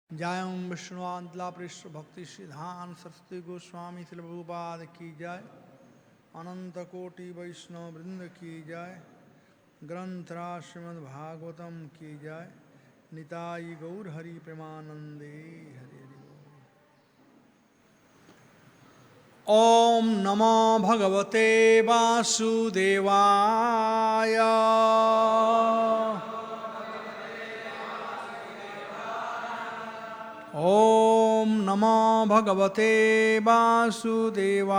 जायं विष्णुवान्तलापृष्ठ भक्ति सिद्धांत सरस्वती गोस्वामी श्री प्रभुपाद की जय। अनंत कोटि वैष्णव वृंद की जय। ग्रंथराज श्रीमद् भागवतम की जय। निताई गौर हरि प्रेमानंदे हरि हरि बोल। ओम नमो भगवते वासुदेवाय। ओम नमो भगवते वासुदेवाय।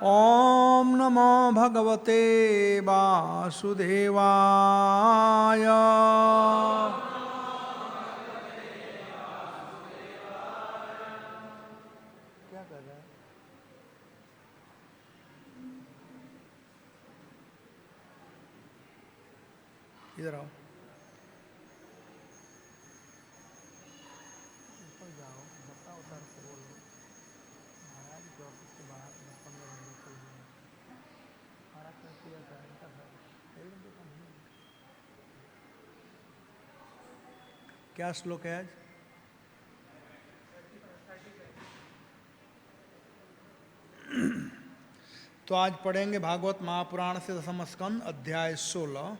ओम नमो भगवते वासुदेवाय। क्या कर रहा है? इधर आओ, ऊपर जाओ, बता उतर के बोलो। महाराज के ऑफिस के बाहर 15 मिनट के लिए हमारा कैसे आता है इनका घर एकदम तो कम है। क्या श्लोक है आज? तो आज पढ़ेंगे भागवत महापुराण से दसम स्कंद अध्याय 16।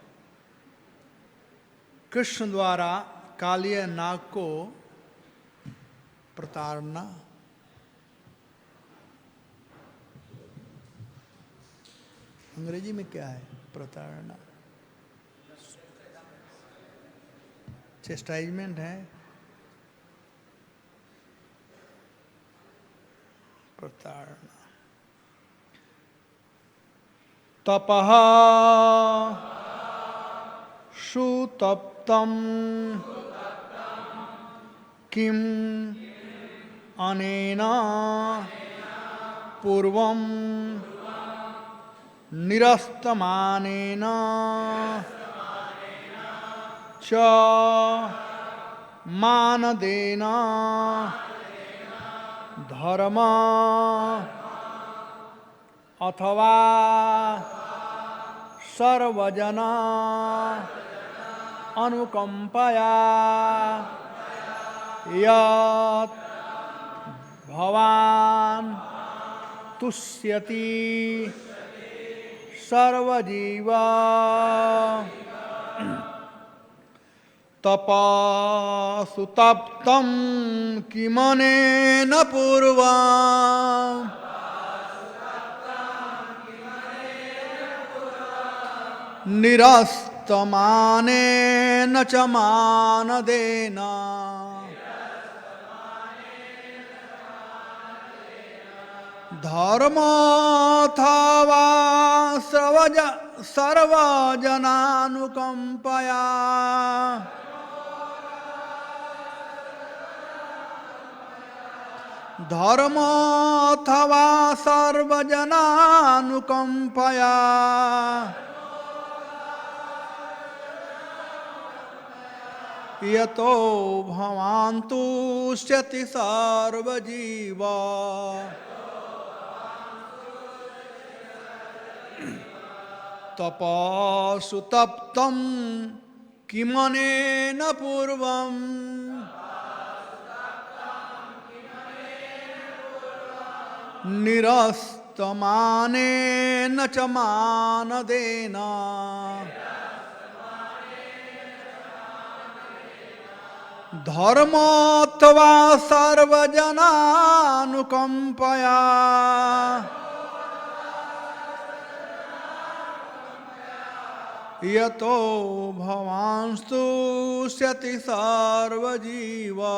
कृष्ण द्वारा कालिय नाग को प्रताड़ना। अंग्रेजी में क्या है प्रताड़ना? चेस्टाइजमेंट है, प्रताड़ना। तपः सुतप्तं किम अनेन पूर्वं निरस्तमानेन च मानदेन धर्म अथवा सर्वजना अनुकंपया यत् भवान् तुष्यति सर्वजीवा तपसुतप्तं किमनेन पूर्वं निरस्तमानेन च मानदेन धर्मोऽथवा सर्वजनानुकंपया धर्मोऽथवा सर्वजनानुकंपया यतो भवान् तुष्यति सर्वजीवा तपसुतप्तं किमनेन पूर्वं निरस्तमानेन च मानदेन धर्मोऽथवा सर्वजनानुकंपया यतो भवान् तुष्यति सर्वजीवा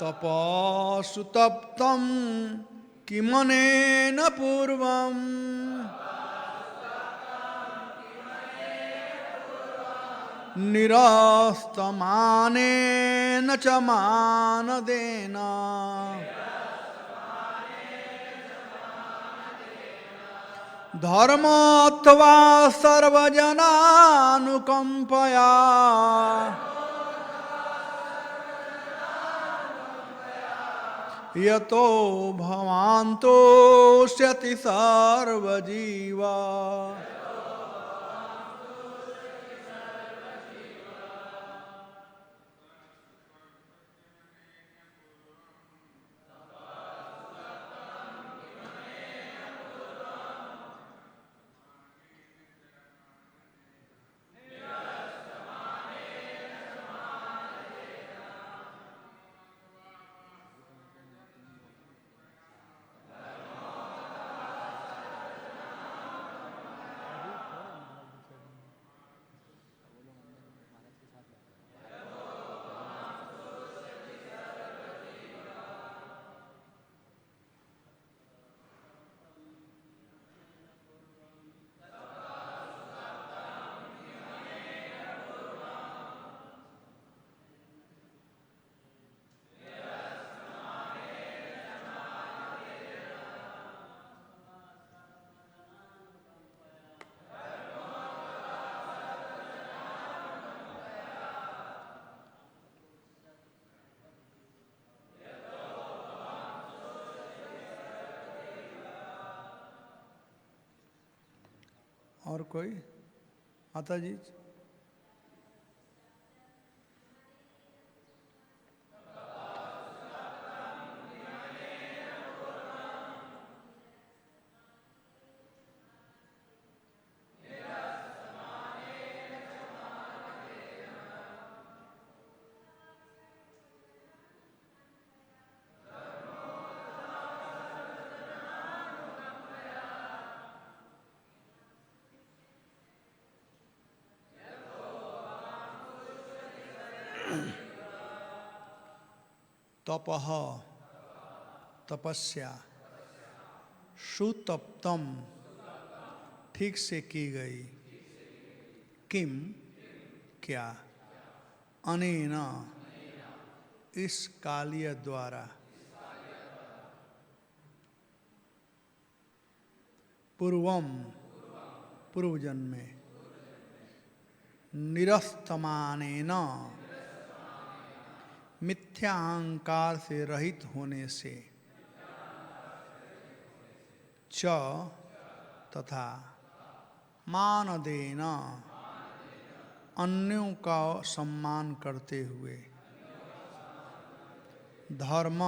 तपसुतप्तं किमनेन पूर्वं निरस्तमानेन च मानदेन धर्मोऽथवा सर्वजनानुकंपया यतो भवान्तोष्यति सर्वजीवा और कोई आता जी? तपः तपस्या सुतप्तम ठीक से की गई किम क्या अनेना इस कालीय द्वारा पूर्वम पूर्व जन्म में निरस्तमानेन मिथ्या अहंकार से रहित होने से च तथा मानदेन अन्यों का सम्मान करते हुए धर्म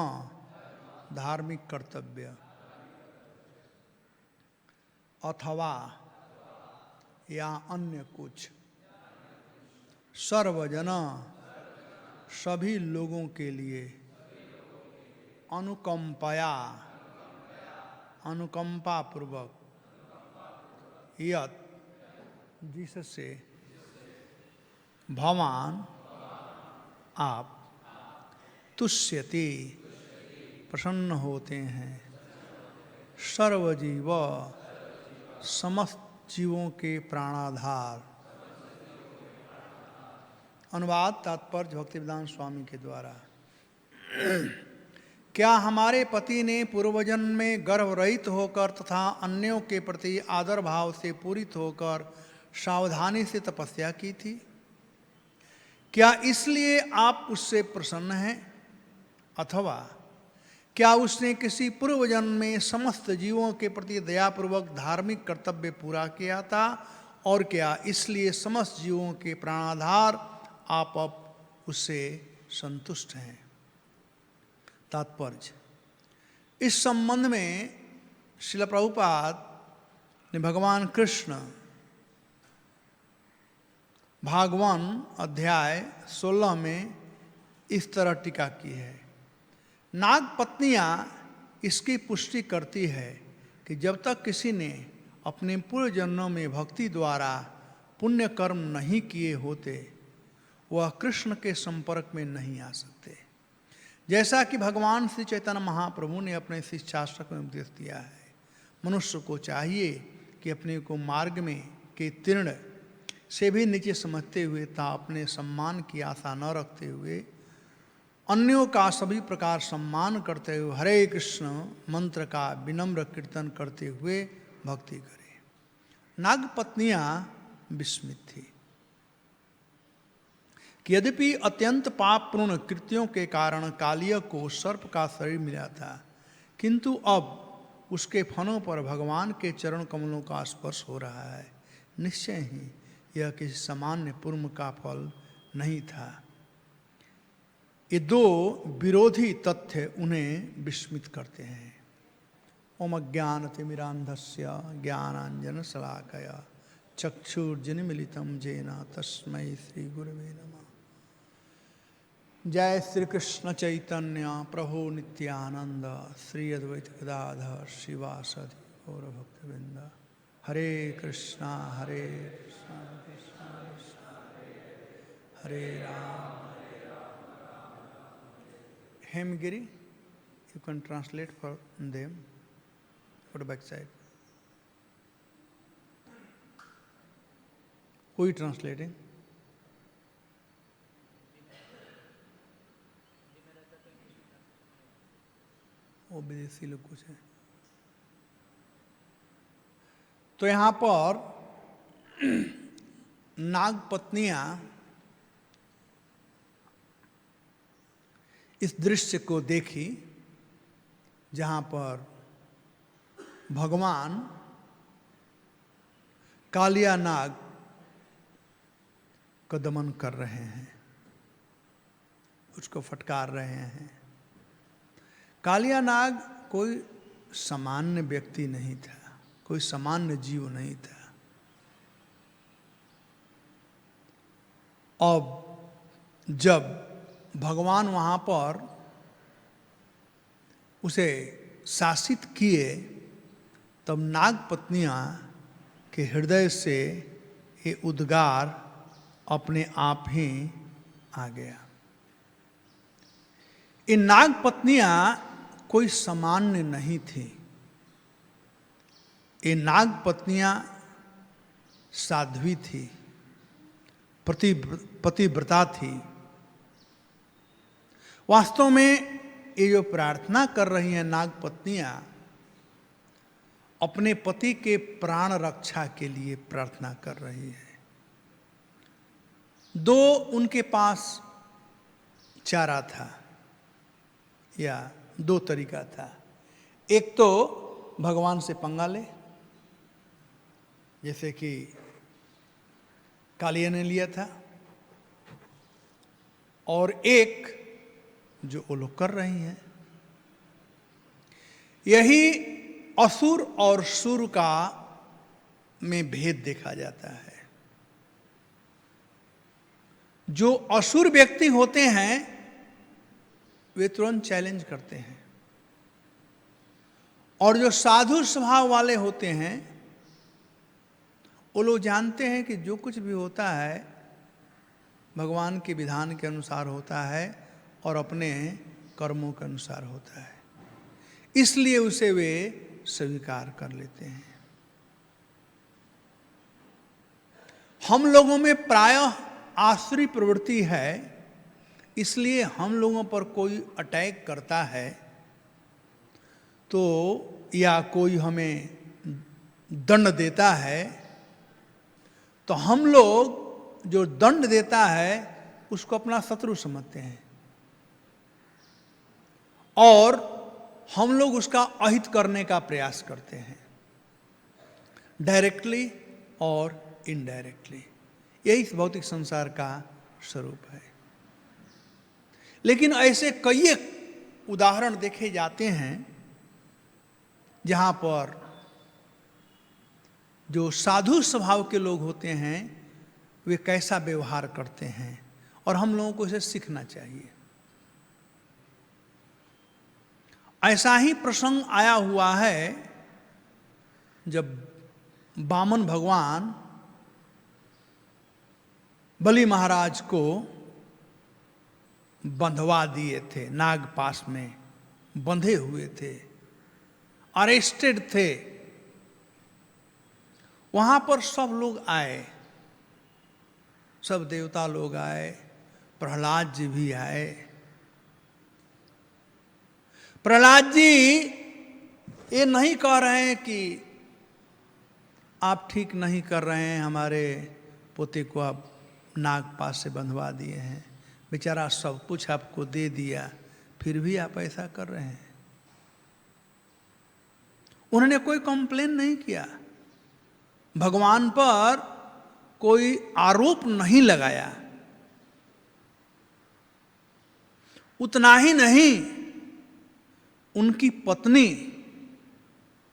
धार्मिक कर्तव्य अथवा या अन्य कुछ सर्वजन सभी लोगों के लिए अनुकंपया अनुकंपा पूर्वक यत जिससे भगवान आप तुष्यति प्रसन्न होते हैं सर्वजीव समस्त जीवों के प्राणाधार। अनुवाद तात्पर्य भक्तिवेदांत स्वामी के द्वारा। क्या हमारे पति ने पूर्वजन्म में गर्भ रहित होकर तथा अन्यों के प्रति आदर भाव से पूरित होकर सावधानी से तपस्या की थी? क्या इसलिए आप उससे प्रसन्न हैं? अथवा क्या उसने किसी पूर्व जन्म में समस्त जीवों के प्रति दयापूर्वक धार्मिक कर्तव्य पूरा किया था? और क्या इसलिए समस्त जीवों के प्राणाधार आप अब उससे संतुष्ट हैं? तात्पर्य। इस संबंध में श्रील प्रभुपाद ने भगवान कृष्ण भागवन अध्याय 16 में इस तरह टीका की है। नाग पत्नियां इसकी पुष्टि करती है कि जब तक किसी ने अपने पूर्व जन्मों में भक्ति द्वारा पुण्य कर्म नहीं किए होते वह कृष्ण के संपर्क में नहीं आ सकते। जैसा कि भगवान श्री चैतन्य महाप्रभु ने अपने शिक्षाश्रक में उपदेश दिया है, मनुष्य को चाहिए कि अपने को मार्ग में के तीर्ण से भी नीचे समझते हुए तथा अपने सम्मान की आशा न रखते हुए अन्यों का सभी प्रकार सम्मान करते हुए हरे कृष्ण मंत्र का विनम्र कीर्तन करते हुए भक्ति करें। नाग पत्नियां विस्मित थी। कि यद्यपि अत्यंत पापपूर्ण कृत्यों के कारण कालिया को सर्प का शरीर मिला था, किंतु अब उसके फलों पर भगवान के चरण कमलों का स्पर्श हो रहा है। निश्चय ही यह किसी सामान्य पूर्व का फल नहीं था। ये दो विरोधी तथ्य उन्हें विस्मित करते हैं। ओम अज्ञानतिमिरान्धस्य ज्ञानांजन शलाकया चक्षुर्जन्मीलितं येन तस्मै श्री गुरवे नमः। जय श्री कृष्ण चैतन्य प्रभु नित्यानंद श्री अद्वैत गदाधर शिवासदि गौर भक्तवृंद। हरे कृष्णा कृष्णा कृष्णा हरे Ram. Hemgiri, you can translate for them for the back side. Who is translating? वो विदेशी लोग कुछ है। तो यहाँ पर नाग पत्नियां इस दृश्य को देखी जहाँ पर भगवान कालिया नाग का दमन कर रहे हैं, उसको फटकार रहे हैं। कालिया नाग कोई सामान्य व्यक्ति नहीं था, कोई सामान्य जीव नहीं था। अब जब भगवान वहाँ पर उसे शासित किए, तब नाग पत्नियां के हृदय से ये उद्गार अपने आप ही आ गया। ये नाग पत्नियां कोई सामान्य नहीं थी। ये नाग पत्नियां साध्वी थी, पतिव्रता थी। वास्तव में ये जो प्रार्थना कर रही हैं नाग पत्नियां, अपने पति के प्राण रक्षा के लिए प्रार्थना कर रही है। दो उनके पास चारा था या दो तरीका था। एक तो भगवान से पंगा ले, जैसे कि कालिया ने लिया था, और एक जो वो लोग कर रही हैं। यही असुर और सुर का में भेद देखा जाता है। जो असुर व्यक्ति होते हैं वे तुरंत चैलेंज करते हैं, और जो साधु स्वभाव वाले होते हैं वो लोग जानते हैं कि जो कुछ भी होता है भगवान के विधान के अनुसार होता है और अपने कर्मों के अनुसार होता है, इसलिए उसे वे स्वीकार कर लेते हैं। हम लोगों में प्रायः आसुरी प्रवृत्ति है, इसलिए हम लोगों पर कोई अटैक करता है तो या कोई हमें दंड देता है तो हम लोग जो दंड देता है उसको अपना शत्रु समझते हैं, और हम लोग उसका अहित करने का प्रयास करते हैं, डायरेक्टली और इनडायरेक्टली। यही इस भौतिक संसार का स्वरूप है। लेकिन ऐसे कई उदाहरण देखे जाते हैं जहां पर जो साधु स्वभाव के लोग होते हैं वे कैसा व्यवहार करते हैं, और हम लोगों को इसे सीखना चाहिए। ऐसा ही प्रसंग आया हुआ है जब वामन भगवान बलि महाराज को बंधवा दिए थे, नागपाश में बंधे हुए थे, अरेस्टेड थे। वहां पर सब लोग आए, सब देवता लोग आए, प्रहलाद जी भी आए। प्रहलाद जी ये नहीं कह रहे हैं कि आप ठीक नहीं कर रहे हैं, हमारे पोते को आप नागपाश से बंधवा दिए हैं, बेचारा सब कुछ आपको दे दिया, फिर भी आप ऐसा कर रहे हैं। उन्होंने कोई कंप्लेन नहीं किया, भगवान पर कोई आरोप नहीं लगाया। उतना ही नहीं, उनकी पत्नी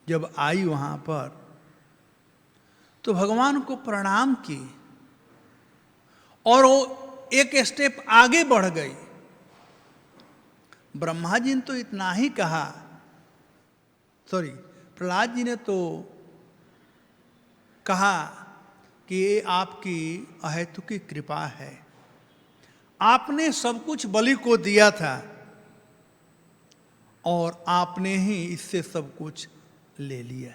जब आई वहां पर तो भगवान को प्रणाम की और वो एक स्टेप आगे बढ़ गई। ब्रह्मा जी ने तो इतना ही कहा, प्रहलाद जी ने तो कहा कि ये आपकी अहेतुकी कृपा है, आपने सब कुछ बलि को दिया था और आपने ही इससे सब कुछ ले लिया।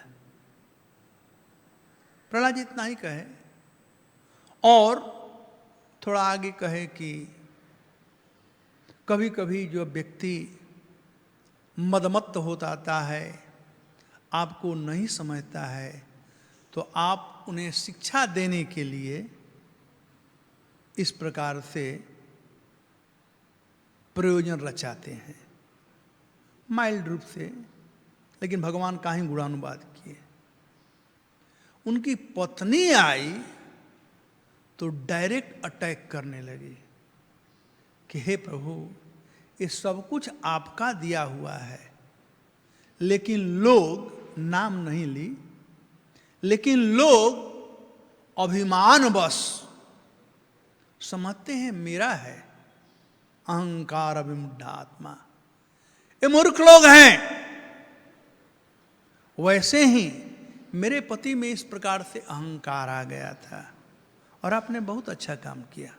प्रहलाद जी इतना ही कहे और थोड़ा आगे कहे कि कभी कभी जो व्यक्ति मदमत्त होता है, आपको नहीं समझता है, तो आप उन्हें शिक्षा देने के लिए इस प्रकार से प्रयोजन रचाते हैं, माइल्ड रूप से, लेकिन भगवान का ही गुणानुवाद किए। उनकी पत्नी आई तो डायरेक्ट अटैक करने लगी कि हे प्रभु, ये सब कुछ आपका दिया हुआ है, लेकिन लोग नाम नहीं ली, लेकिन लोग अभिमानवश समझते हैं मेरा है, अहंकार अभिमुढ़ात्मा, ये मूर्ख लोग हैं। वैसे ही मेरे पति में इस प्रकार से अहंकार आ गया था और आपने बहुत अच्छा काम किया,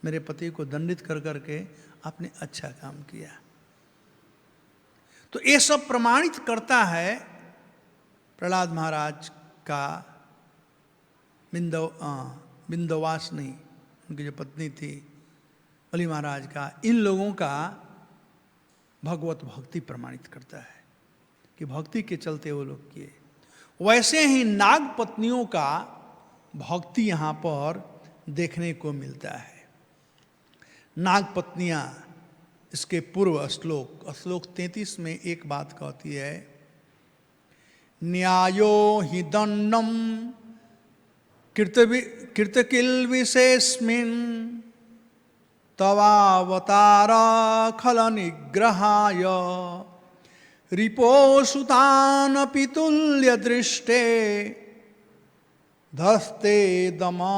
मेरे पति को दंडित कर करके आपने अच्छा काम किया। तो ये सब प्रमाणित करता है प्रहलाद महाराज का बिंदवासिनी, उनकी जो पत्नी थी, बलि महाराज का, इन लोगों का भगवत भक्ति प्रमाणित करता है कि भक्ति के चलते वो लोग किए। वैसे ही नाग पत्नियों का भक्ति यहाँ पर देखने को मिलता है। नाग पत्नियाँ, इसके पूर्व श्लोक 33 में एक बात कहती है, न्यायो हि दंडम कृतकिल विशेषमिन् तवावतार खल निग्रहाय रिपोसुतान पितुल्य दृष्टे धस्ते दमा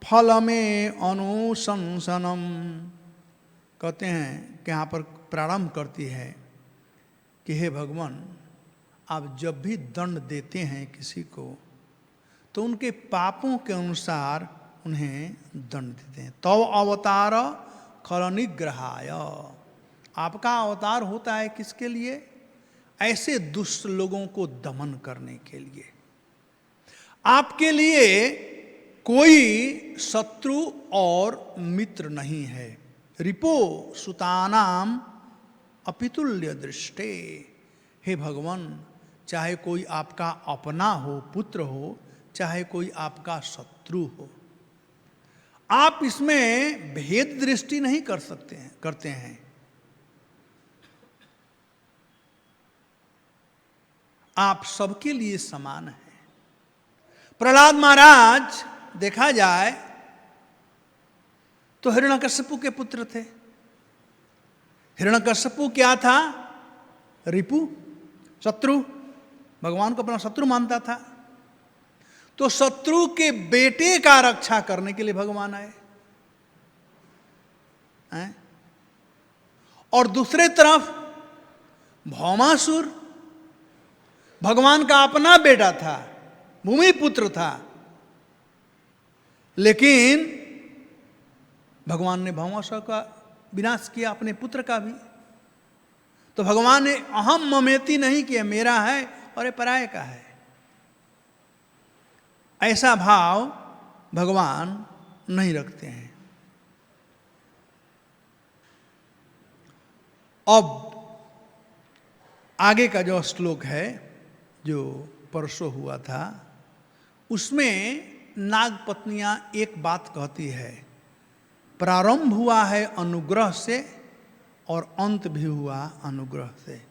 फल में अनुशंसनम। कहते हैं कि यहाँ पर प्रारंभ करती है कि हे भगवान, आप जब भी दंड देते हैं किसी को तो उनके पापों के अनुसार उन्हें दंड देते हैं। तव अवतार खल निग्रहाय, आपका अवतार होता है किसके लिए? ऐसे दुष्ट लोगों को दमन करने के लिए। आपके लिए कोई शत्रु और मित्र नहीं है। रिपो सुतानाम अपितुल्य दृष्टे, हे भगवान, चाहे कोई आपका अपना हो, पुत्र हो, चाहे कोई आपका शत्रु हो, आप इसमें भेद दृष्टि नहीं करते हैं। आप सबके लिए समान हैं। प्रहलाद महाराज देखा जाए तो हिरण्यकश्यपु के पुत्र थे। हिरण्यकश्यपु क्या था? रिपु, शत्रु, भगवान को अपना शत्रु मानता था। तो शत्रु के बेटे का रक्षा करने के लिए भगवान आए हैं? और दूसरे तरफ भौमासुर भगवान का अपना बेटा था, भूमि पुत्र था, लेकिन भगवान ने भौमासुर का विनाश किया, अपने पुत्र का भी। तो भगवान ने अहम ममेति नहीं किया, मेरा है और ये पराये का है, ऐसा भाव भगवान नहीं रखते हैं। अब आगे का जो श्लोक है, जो परसों हुआ था, उसमें नाग पत्नियां एक बात कहती है, प्रारंभ हुआ है अनुग्रह से और अंत भी हुआ अनुग्रह से।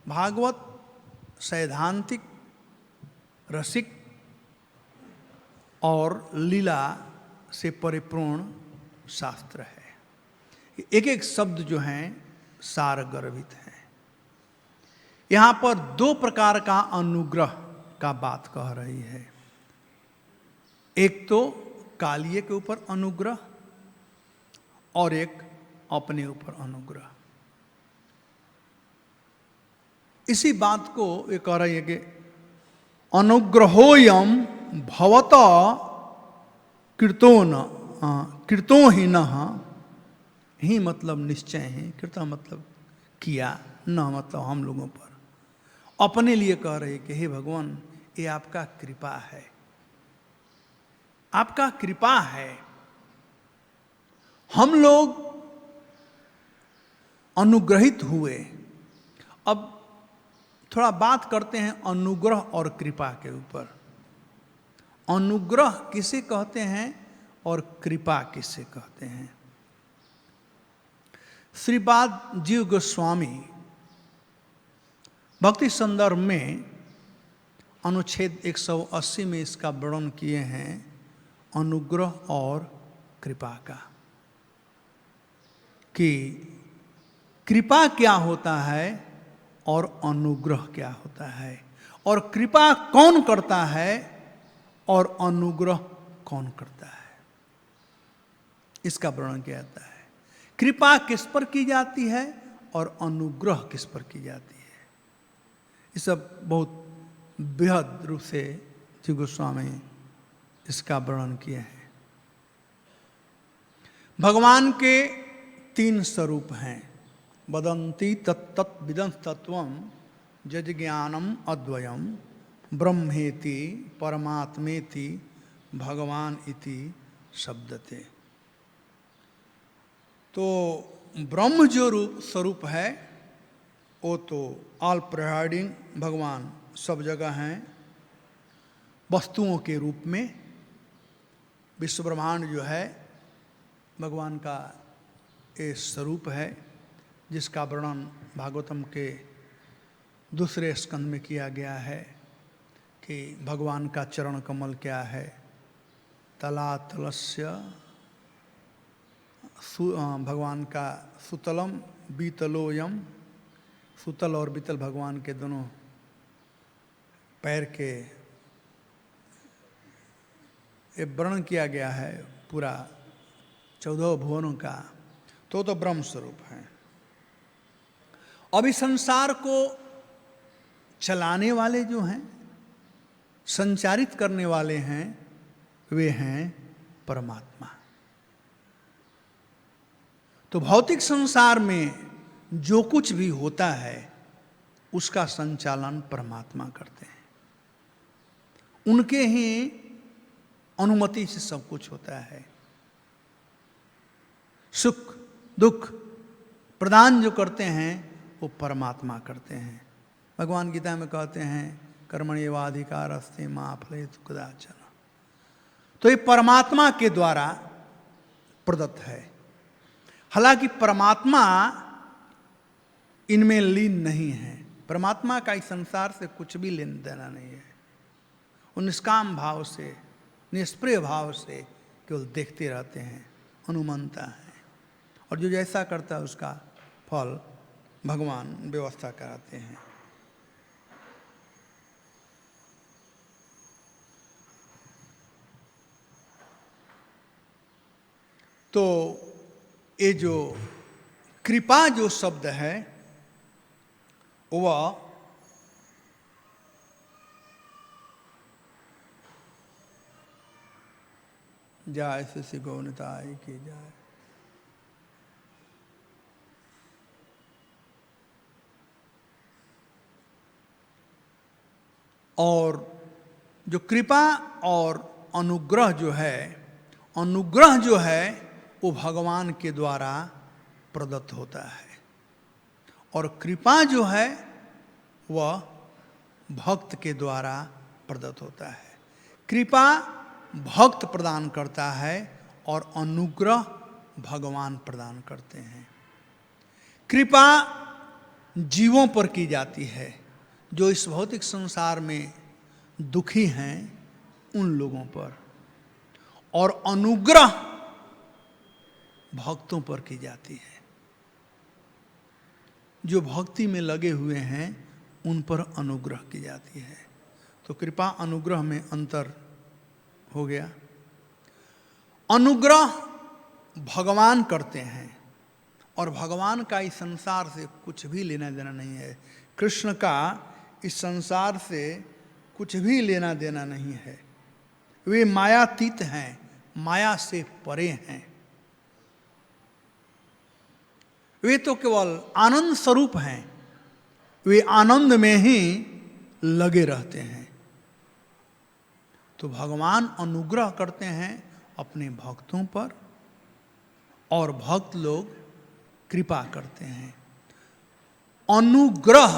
भागवत सैद्धांतिक, रसिक और लीला से परिपूर्ण शास्त्र है। एक एक शब्द जो हैं सार गर्भित हैं। यहां पर दो प्रकार का अनुग्रह का बात कह रही है। एक तो कालिए के ऊपर अनुग्रह और एक अपने ऊपर अनुग्रह। इसी बात को ये कह रही है कि अनुग्रहोयम भवत कृतो ही न, ही मतलब निश्चय है, कृता मतलब किया, न मतलब हम लोगों पर। अपने लिए कह रहे कि हे भगवान, ये आपका कृपा है, आपका कृपा है। हम लोग अनुग्रहित हुए। अब थोड़ा बात करते हैं अनुग्रह और कृपा के ऊपर। अनुग्रह किसे कहते हैं और कृपा किसे कहते हैं? श्रीपाद जीव गोस्वामी भक्ति संदर्भ में अनुच्छेद 180 में इसका वर्णन किए हैं, अनुग्रह और कृपा का, कि कृपा क्या होता है और अनुग्रह क्या होता है, और कृपा कौन करता है और अनुग्रह कौन करता है, इसका वर्णन किया जाता है। कृपा किस पर की जाती है और अनुग्रह किस पर की जाती है, ये सब बहुत बृहद रूप से जीव गोस्वामी इसका वर्णन किए हैं। भगवान के 3 स्वरूप हैं। वदन्ति तत्तत् विदंस तत्वम जज ज्ञानम अद्वयम ब्रह्मेति परमात्मेति भगवान इति शब्दते। तो ब्रह्म जो स्वरूप है वो तो ऑल प्रोवाइडिंग भगवान सब जगह हैं, वस्तुओं के रूप में। विश्व ब्रह्मांड जो है भगवान का ये स्वरूप है, जिसका वर्णन भागवतम के 2 स्कंद में किया गया है कि भगवान का चरण कमल क्या है। तलातलस्य भगवान का सुतलम बीतलोयम, सुतल और बीतल भगवान के दोनों पैर के ये वर्णन किया गया है पूरा 14 भुवनों का। तो ब्रह्म स्वरूप है। अभी संसार को चलाने वाले जो हैं, संचारित करने वाले हैं, वे हैं परमात्मा। तो भौतिक संसार में जो कुछ भी होता है उसका संचालन परमात्मा करते हैं। उनके ही अनुमति से सब कुछ होता है। सुख दुख प्रदान जो करते हैं वो परमात्मा करते हैं। भगवान गीता में कहते हैं कर्मण्येवाधिकारस्ते मा फलेषु कदाचन। तो ये परमात्मा के द्वारा प्रदत्त है। हालांकि परमात्मा इनमें लीन नहीं है। परमात्मा का इस संसार से कुछ भी लेन देना नहीं है। वो निष्काम भाव से, निष्प्रिय भाव से केवल देखते रहते हैं, अनुमंता है, और जो जैसा करता है उसका फल भगवान व्यवस्था कराते हैं। तो ये जो कृपा जो शब्द है वह जाय से गौनताई की जाए। और जो कृपा और अनुग्रह जो है, अनुग्रह जो है वो भगवान के द्वारा प्रदत्त होता है, और कृपा जो है वह भक्त के द्वारा प्रदत्त होता है। कृपा भक्त प्रदान करता है और अनुग्रह भगवान प्रदान करते हैं। कृपा जीवों पर की जाती है जो इस भौतिक संसार में दुखी हैं उन लोगों पर, और अनुग्रह भक्तों पर की जाती है। जो भक्ति में लगे हुए हैं उन पर अनुग्रह की जाती है। तो कृपा अनुग्रह में अंतर हो गया। अनुग्रह भगवान करते हैं और भगवान का इस संसार से कुछ भी लेना देना नहीं है। कृष्ण का इस संसार से कुछ भी लेना देना नहीं है। वे मायातीत हैं, माया से परे हैं। वे तो केवल आनंद स्वरूप हैं, वे आनंद में ही लगे रहते हैं। तो भगवान अनुग्रह करते हैं अपने भक्तों पर और भक्त लोग कृपा करते हैं। अनुग्रह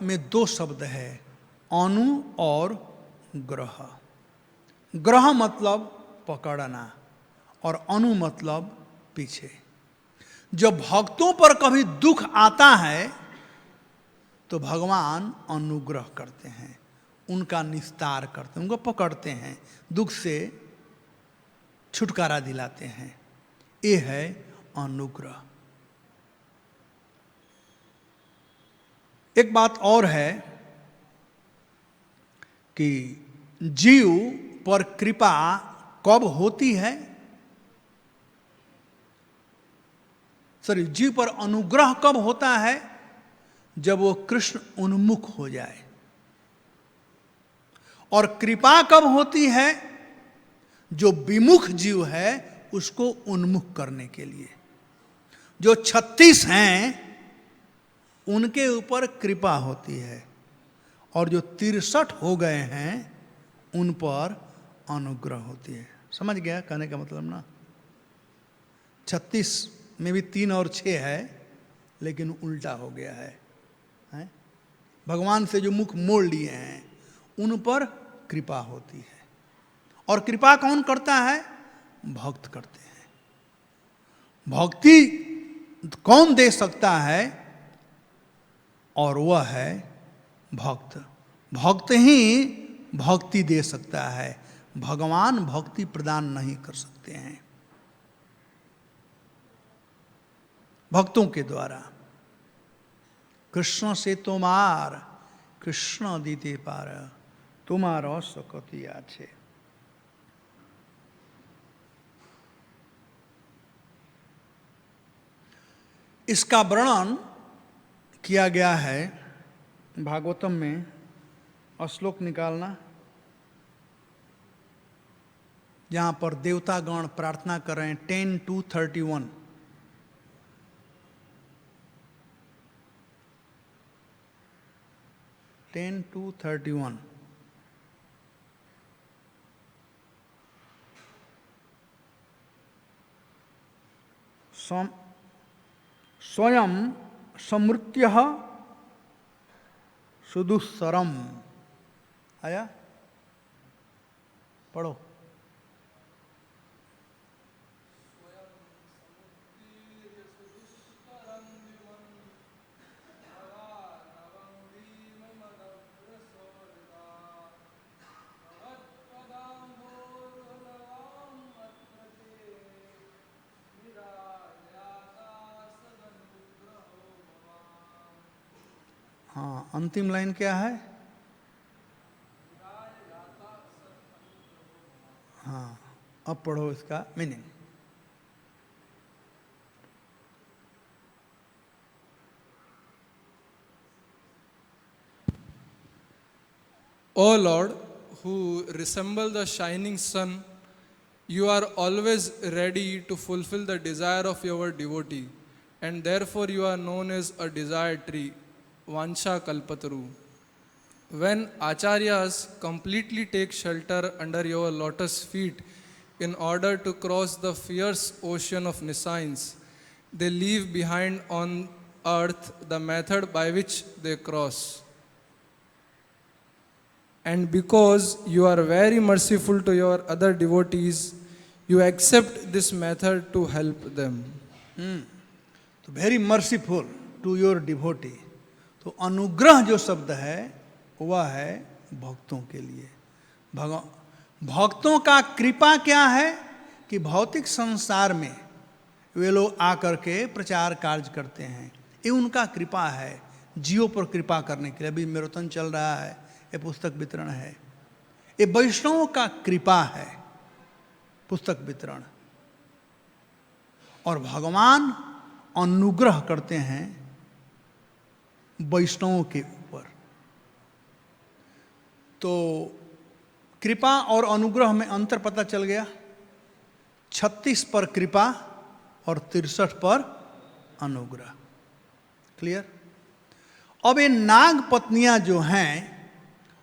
में दो शब्द है, अनु और ग्रह। ग्रह मतलब पकड़ना और अनु मतलब पीछे। जब भक्तों पर कभी दुख आता है तो भगवान अनुग्रह करते हैं, उनका निस्तार करते हैं, उनको पकड़ते हैं, दुख से छुटकारा दिलाते हैं। ये है अनुग्रह। एक बात और है कि जीव पर कृपा कब होती है, जीव पर अनुग्रह कब होता है, जब वो कृष्ण उन्मुख हो जाए। और कृपा कब होती है, जो विमुख जीव है उसको उन्मुख करने के लिए। जो 36 हैं उनके ऊपर कृपा होती है और जो 63 हो गए हैं उन पर अनुग्रह होती है। समझ गया कहने का मतलब ना? 36 में भी 3 और 6 है लेकिन उल्टा हो गया है, हैं? भगवान से जो मुख मोड़ लिए हैं उन पर कृपा होती है। और कृपा कौन करता है? भक्त करते हैं। भक्ति कौन दे सकता है? और वह है भक्त। भक्त ही भक्ति दे सकता है, भगवान भक्ति प्रदान नहीं कर सकते हैं भक्तों के द्वारा। कृष्ण से तुम्हार कृष्ण दीते पार, तुम्हारा सकती आछे। इसका वर्णन किया गया है भागवतम में। श्लोक निकालना, जहां पर देवतागण प्रार्थना कर रहे हैं। 10:2-31। स्वयं समृत्य सुदुस्सरम। आया? पढ़ो। हाँ, अंतिम लाइन क्या है? हाँ, अब पढ़ो इसका meaning. O Lord, who resemble the shining sun, you are always ready to fulfill the desire of your devotee, and therefore you are known as a desire tree, Vansha Kalpataru. When acharyas completely take shelter under your lotus feet in order to cross the fierce ocean of nescience, they leave behind on earth the method by which they cross. and because you are very merciful to your other devotees, you accept this method to help them. तो very merciful to your devotee. तो अनुग्रह जो शब्द है वह है भक्तों के लिए। भक्तों का कृपा क्या है कि भौतिक संसार में वे लोग आकर के प्रचार कार्य करते हैं, ये उनका कृपा है, जीवों पर कृपा करने के लिए। अभी मैराथन चल रहा है, ये पुस्तक वितरण है, ये वैष्णवों का कृपा है, पुस्तक वितरण। और भगवान अनुग्रह करते हैं वैष्णवों के ऊपर। तो कृपा और अनुग्रह में अंतर पता चल गया। 36 पर कृपा और 63 पर अनुग्रह। क्लियर? अब ये नाग पत्नियां जो हैं,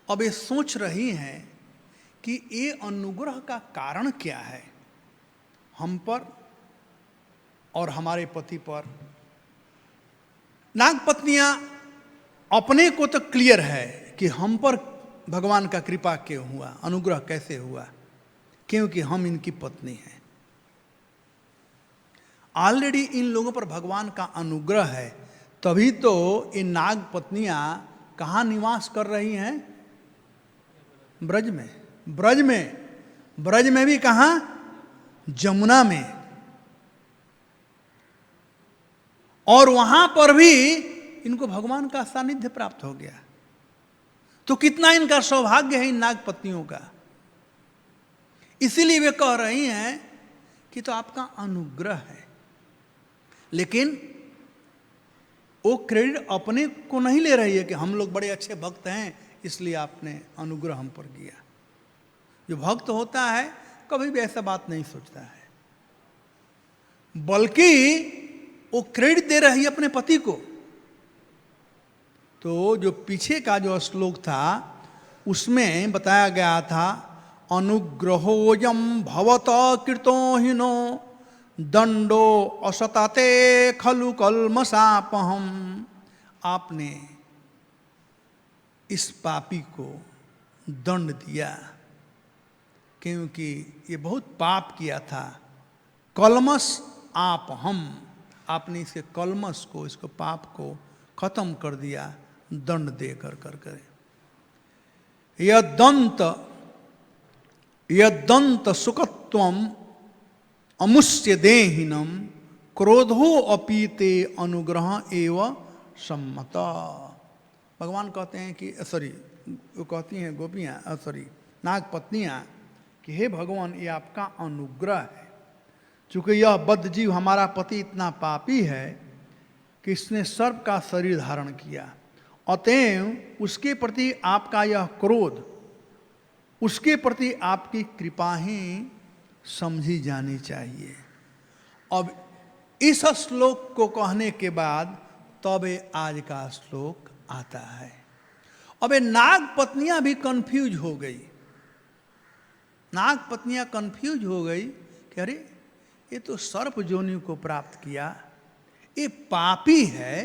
अब ये सोच रही हैं कि ये अनुग्रह का कारण क्या है हम पर और हमारे पति पर। नाग पत्नियां अपने को तो क्लियर है कि हम पर भगवान का कृपा क्यों हुआ, अनुग्रह कैसे हुआ, क्योंकि हम इनकी पत्नी हैं। ऑलरेडी इन लोगों पर भगवान का अनुग्रह है, तभी तो इन नाग पत्नियां कहाँ निवास कर रही हैं? ब्रज में। ब्रज में भी कहाँ? जमुना में। और वहां पर भी इनको भगवान का सानिध्य प्राप्त हो गया। तो कितना इनका सौभाग्य है इन नाग पत्नियों का। इसीलिए वे कह रही हैं कि तो आपका अनुग्रह है। लेकिन वो क्रेडिट अपने को नहीं ले रही है कि हम लोग बड़े अच्छे भक्त हैं इसलिए आपने अनुग्रह हम पर किया। जो भक्त होता है कभी भी ऐसा बात नहीं सोचता है, बल्कि वो क्रेडिट दे रही है अपने पति को। तो जो पीछे का जो श्लोक था उसमें बताया गया था, अनुग्रहोयम भवत कृतो हिनो दंडो असताते खलु कल्मषापहम। आपने इस पापी को दंड दिया क्योंकि ये बहुत पाप किया था। कलमस आप हम, आपने इसके कलमस को, इसको पाप को खत्म कर दिया दंड दे कर। यदंत सुखत्वम अमुष्य देहिनम क्रोधो अपीते अनुग्रह एव सम्मत। भगवान कहते हैं कि वो कहती हैं गोपियाँ, नाग पत्नियाँ कि हे भगवान, ये आपका अनुग्रह है। चूँकि यह बद्ध जीव हमारा पति इतना पापी है कि इसने सर्प का शरीर धारण किया, अतएव उसके प्रति आपका यह क्रोध, उसके प्रति आपकी कृपा ही समझी जानी चाहिए। अब इस श्लोक को कहने के बाद तब आज का श्लोक आता है। अब ये नाग पत्नियां भी कंफ्यूज हो गई। नाग पत्नियां कंफ्यूज हो गई कि अरे ये तो सर्प जोनि को प्राप्त किया, ये पापी है,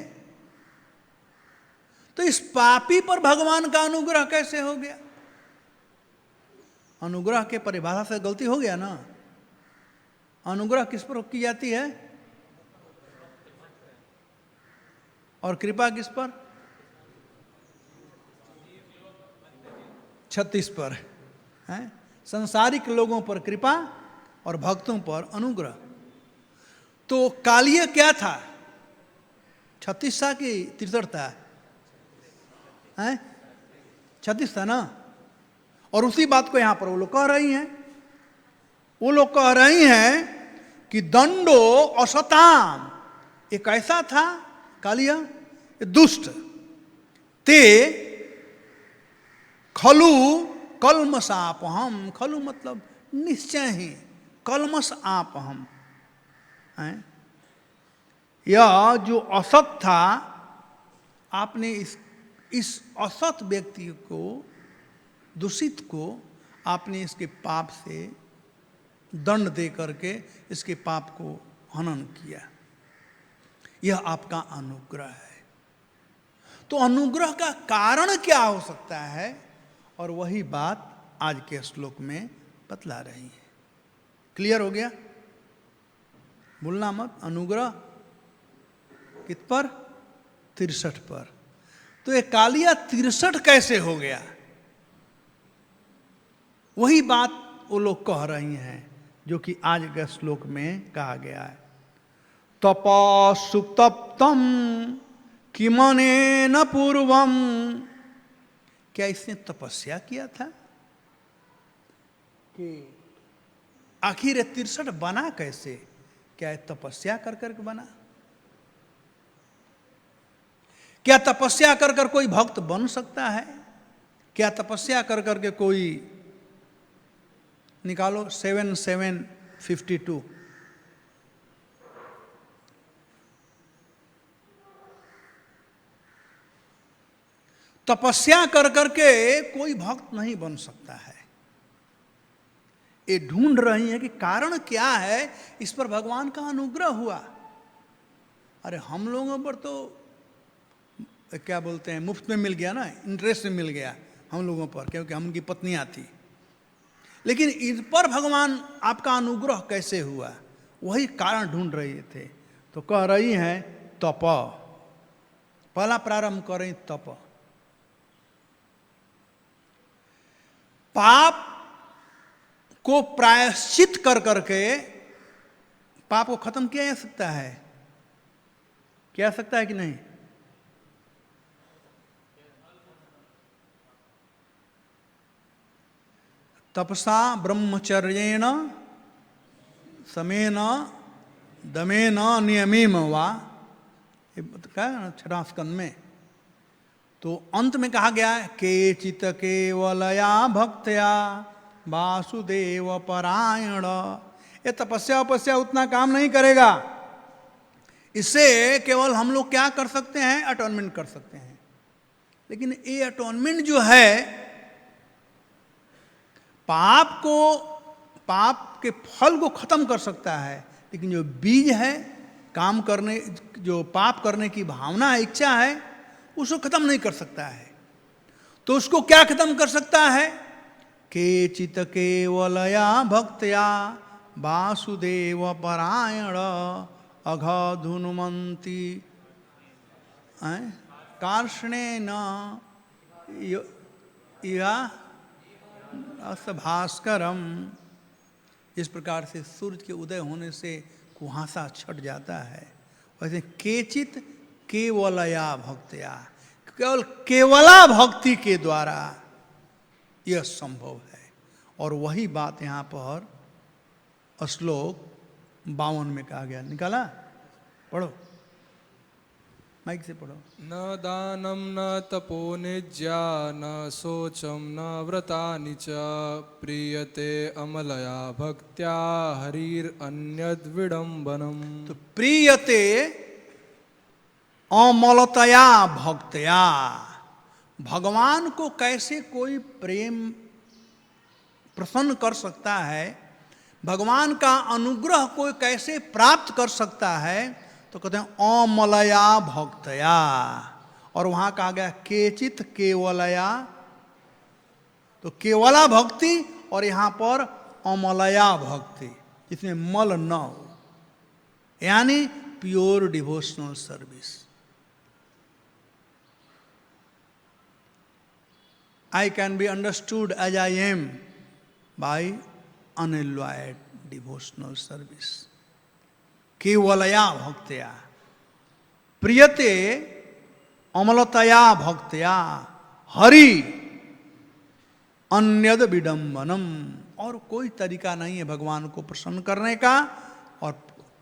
तो इस पापी पर भगवान का अनुग्रह कैसे हो गया? अनुग्रह के परिभाषा से गलती हो गया ना। अनुग्रह किस पर की जाती है? और कृपा किस पर? 36 पर है। संसारिक लोगों पर कृपा और भक्तों पर अनुग्रह। तो कालिय क्या था? 36 था कि 63 था? 36 था ना। और उसी बात को यहां पर वो लोग कह रही हैं। वो लोग कह रही हैं कि दंडो असताम, एक ऐसा था कालिया, दुष्ट, ते खलु कलमस आप हम। खलु मतलब निश्चय ही, कलमस आप हम। यह जो असत था, आपने इस असत व्यक्ति को, दूषित को आपने इसके पाप से दंड दे करके इसके पाप को हनन किया। यह आपका अनुग्रह है। तो अनुग्रह का कारण क्या हो सकता है और वही बात आज के श्लोक में बतला रही है। क्लियर हो गया? भूलना मत। अनुग्रह कित पर? 63 पर। तो ये कालिया 63 कैसे हो गया? वही बात वो लोग कह रही हैं जो कि आज के श्लोक में कहा गया है। तपा सुतप्तम किमने न पूर्वम। क्या इसने तपस्या किया था? कि आखिर 63 बना कैसे? क्या तपस्या कर करके बना? क्या तपस्या कर कर कोई भक्त बन सकता है? क्या तपस्या कर करके कोई, निकालो 7 7 52, तपस्या कर करके कोई भक्त नहीं बन सकता है। ये ढूंढ रही है कि कारण क्या है, इस पर भगवान का अनुग्रह हुआ। अरे हम लोगों पर तो क्या बोलते हैं, मुफ्त में मिल गया ना, इंटरेस्ट में मिल गया हम लोगों पर, क्योंकि हम उनकी पत्नियां थी। लेकिन इस पर भगवान आपका अनुग्रह कैसे हुआ, वही कारण ढूंढ रहे थे। तो कह रही हैं तप। पहला प्रारंभ कर रही तप। पाप को प्रायश्चित कर करके पाप को खत्म किया जा सकता है। किया जा सकता है कि नहीं? तपसा ब्रह्मचर्येण समेन दमेन नियमेन वा, क्या है ना 6 स्कंद में। तो अंत में कहा गया है केचित केवलया भक्त्या वासुदेव परायण। ये तपस्या उपस्या उतना काम नहीं करेगा। इससे केवल हम लोग क्या कर सकते हैं? अटोनमेंट कर सकते हैं। लेकिन ये अटोनमेंट जो है, पाप के फल को खत्म कर सकता है, लेकिन जो बीज है, काम करने, जो पाप करने की भावना है, इच्छा है, उसको खत्म नहीं कर सकता है। तो उसको क्या खत्म कर सकता है? केचित केवलया भक्त्या वासुदेव परायण अघधुनुमंती कार्ष्णेन या भास्करम। इस प्रकार से सूर्य के उदय होने से कुहासा छट जाता है, वैसे केचित केवलया भक्त्या, केवल केवला भक्ति के द्वारा यह संभव है। और वही बात यहाँ पर श्लोक 52 में कहा गया। निकाला? पढ़ो, माइक से पढ़ो। न दानम न तपो निज्या न शोचम न व्रतानि च प्रीयते अमलया भक्त्या हरिर अन्यद विडम्बनम। तो प्रीयते अमलतया भक्त्या, भगवान को कैसे कोई प्रेम प्रसन्न कर सकता है, भगवान का अनुग्रह कोई कैसे प्राप्त कर सकता है? तो कहते हैं अमलया भक्तया। और वहां कहा गया केचित केवलया, तो केवला भक्ति, और यहां पर अमलया भक्ति, जिसमें मल न हो, यानी pure devotional service. I can be understood as I am by unalloyed devotional service. केवलया भक्त्या प्रियते अमलतया भक्त्या हरि अन्यद विडम्बनम। और कोई तरीका नहीं है भगवान को प्रसन्न करने का, और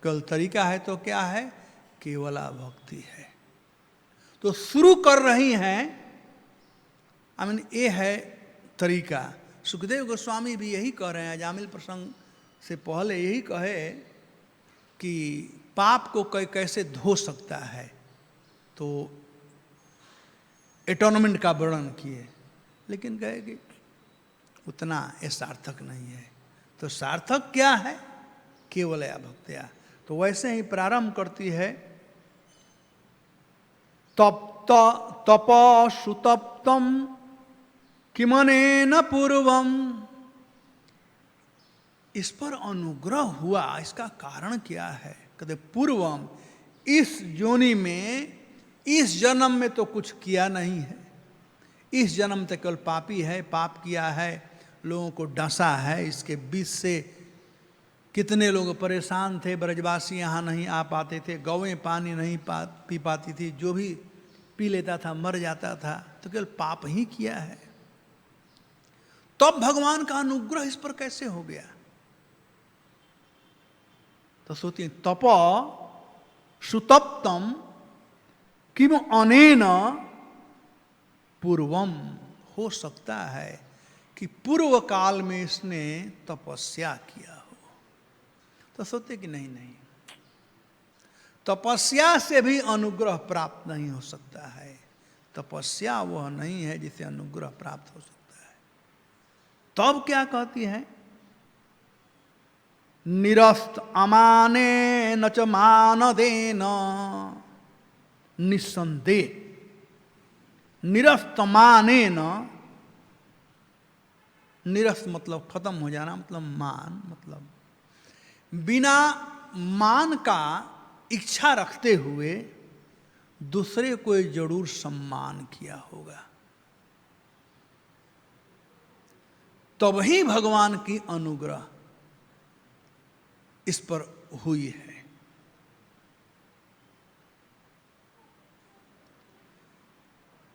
केवल तरीका है तो क्या है? केवला भक्ति है। तो शुरू कर रही हैं, ये है तरीका। सुखदेव गोस्वामी भी यही कह रहे हैं, अजामिल प्रसंग से पहले यही कहे कि पाप को कैसे धो सकता है, तो एटोनमेंट का वर्णन किए। लेकिन कहे कि उतना ये सार्थक नहीं है। तो सार्थक क्या है? केवलया भक्त्या। तो वैसे ही प्रारंभ करती है तप सुतप्तम किमनेन पूर्वम, इस पर अनुग्रह हुआ, इसका कारण क्या है? कहते पूर्वम, इस योनि में, इस जन्म में तो कुछ किया नहीं है, इस जन्म तक केवल पापी है, पाप किया है, लोगों को डसा है, इसके बीच से कितने लोग परेशान थे, ब्रजवासी यहाँ नहीं आ पाते थे, गौएं पानी नहीं पी पाती थी, जो भी पी लेता था मर जाता था, तो केवल पाप ही किया है। तब भगवान का अनुग्रह इस पर कैसे हो गया? तो सोचिए, तप सुतप्तम किम अनेन पूर्वम, हो सकता है कि पूर्व काल में इसने तपस्या किया हो। तो सोचते कि नहीं नहीं, तपस्या से भी अनुग्रह प्राप्त नहीं हो सकता है, तपस्या वह नहीं है जिसे अनुग्रह प्राप्त हो सकता है। तब क्या कहती है? निरस्त अमाने न च मानदेन, निसंदेह, निरस्त माने न, निरस्त मतलब खत्म हो जाना, मतलब मान, मतलब बिना मान का इच्छा रखते हुए दूसरे को जरूर सम्मान किया होगा, तब ही भगवान की अनुग्रह इस पर हुई है।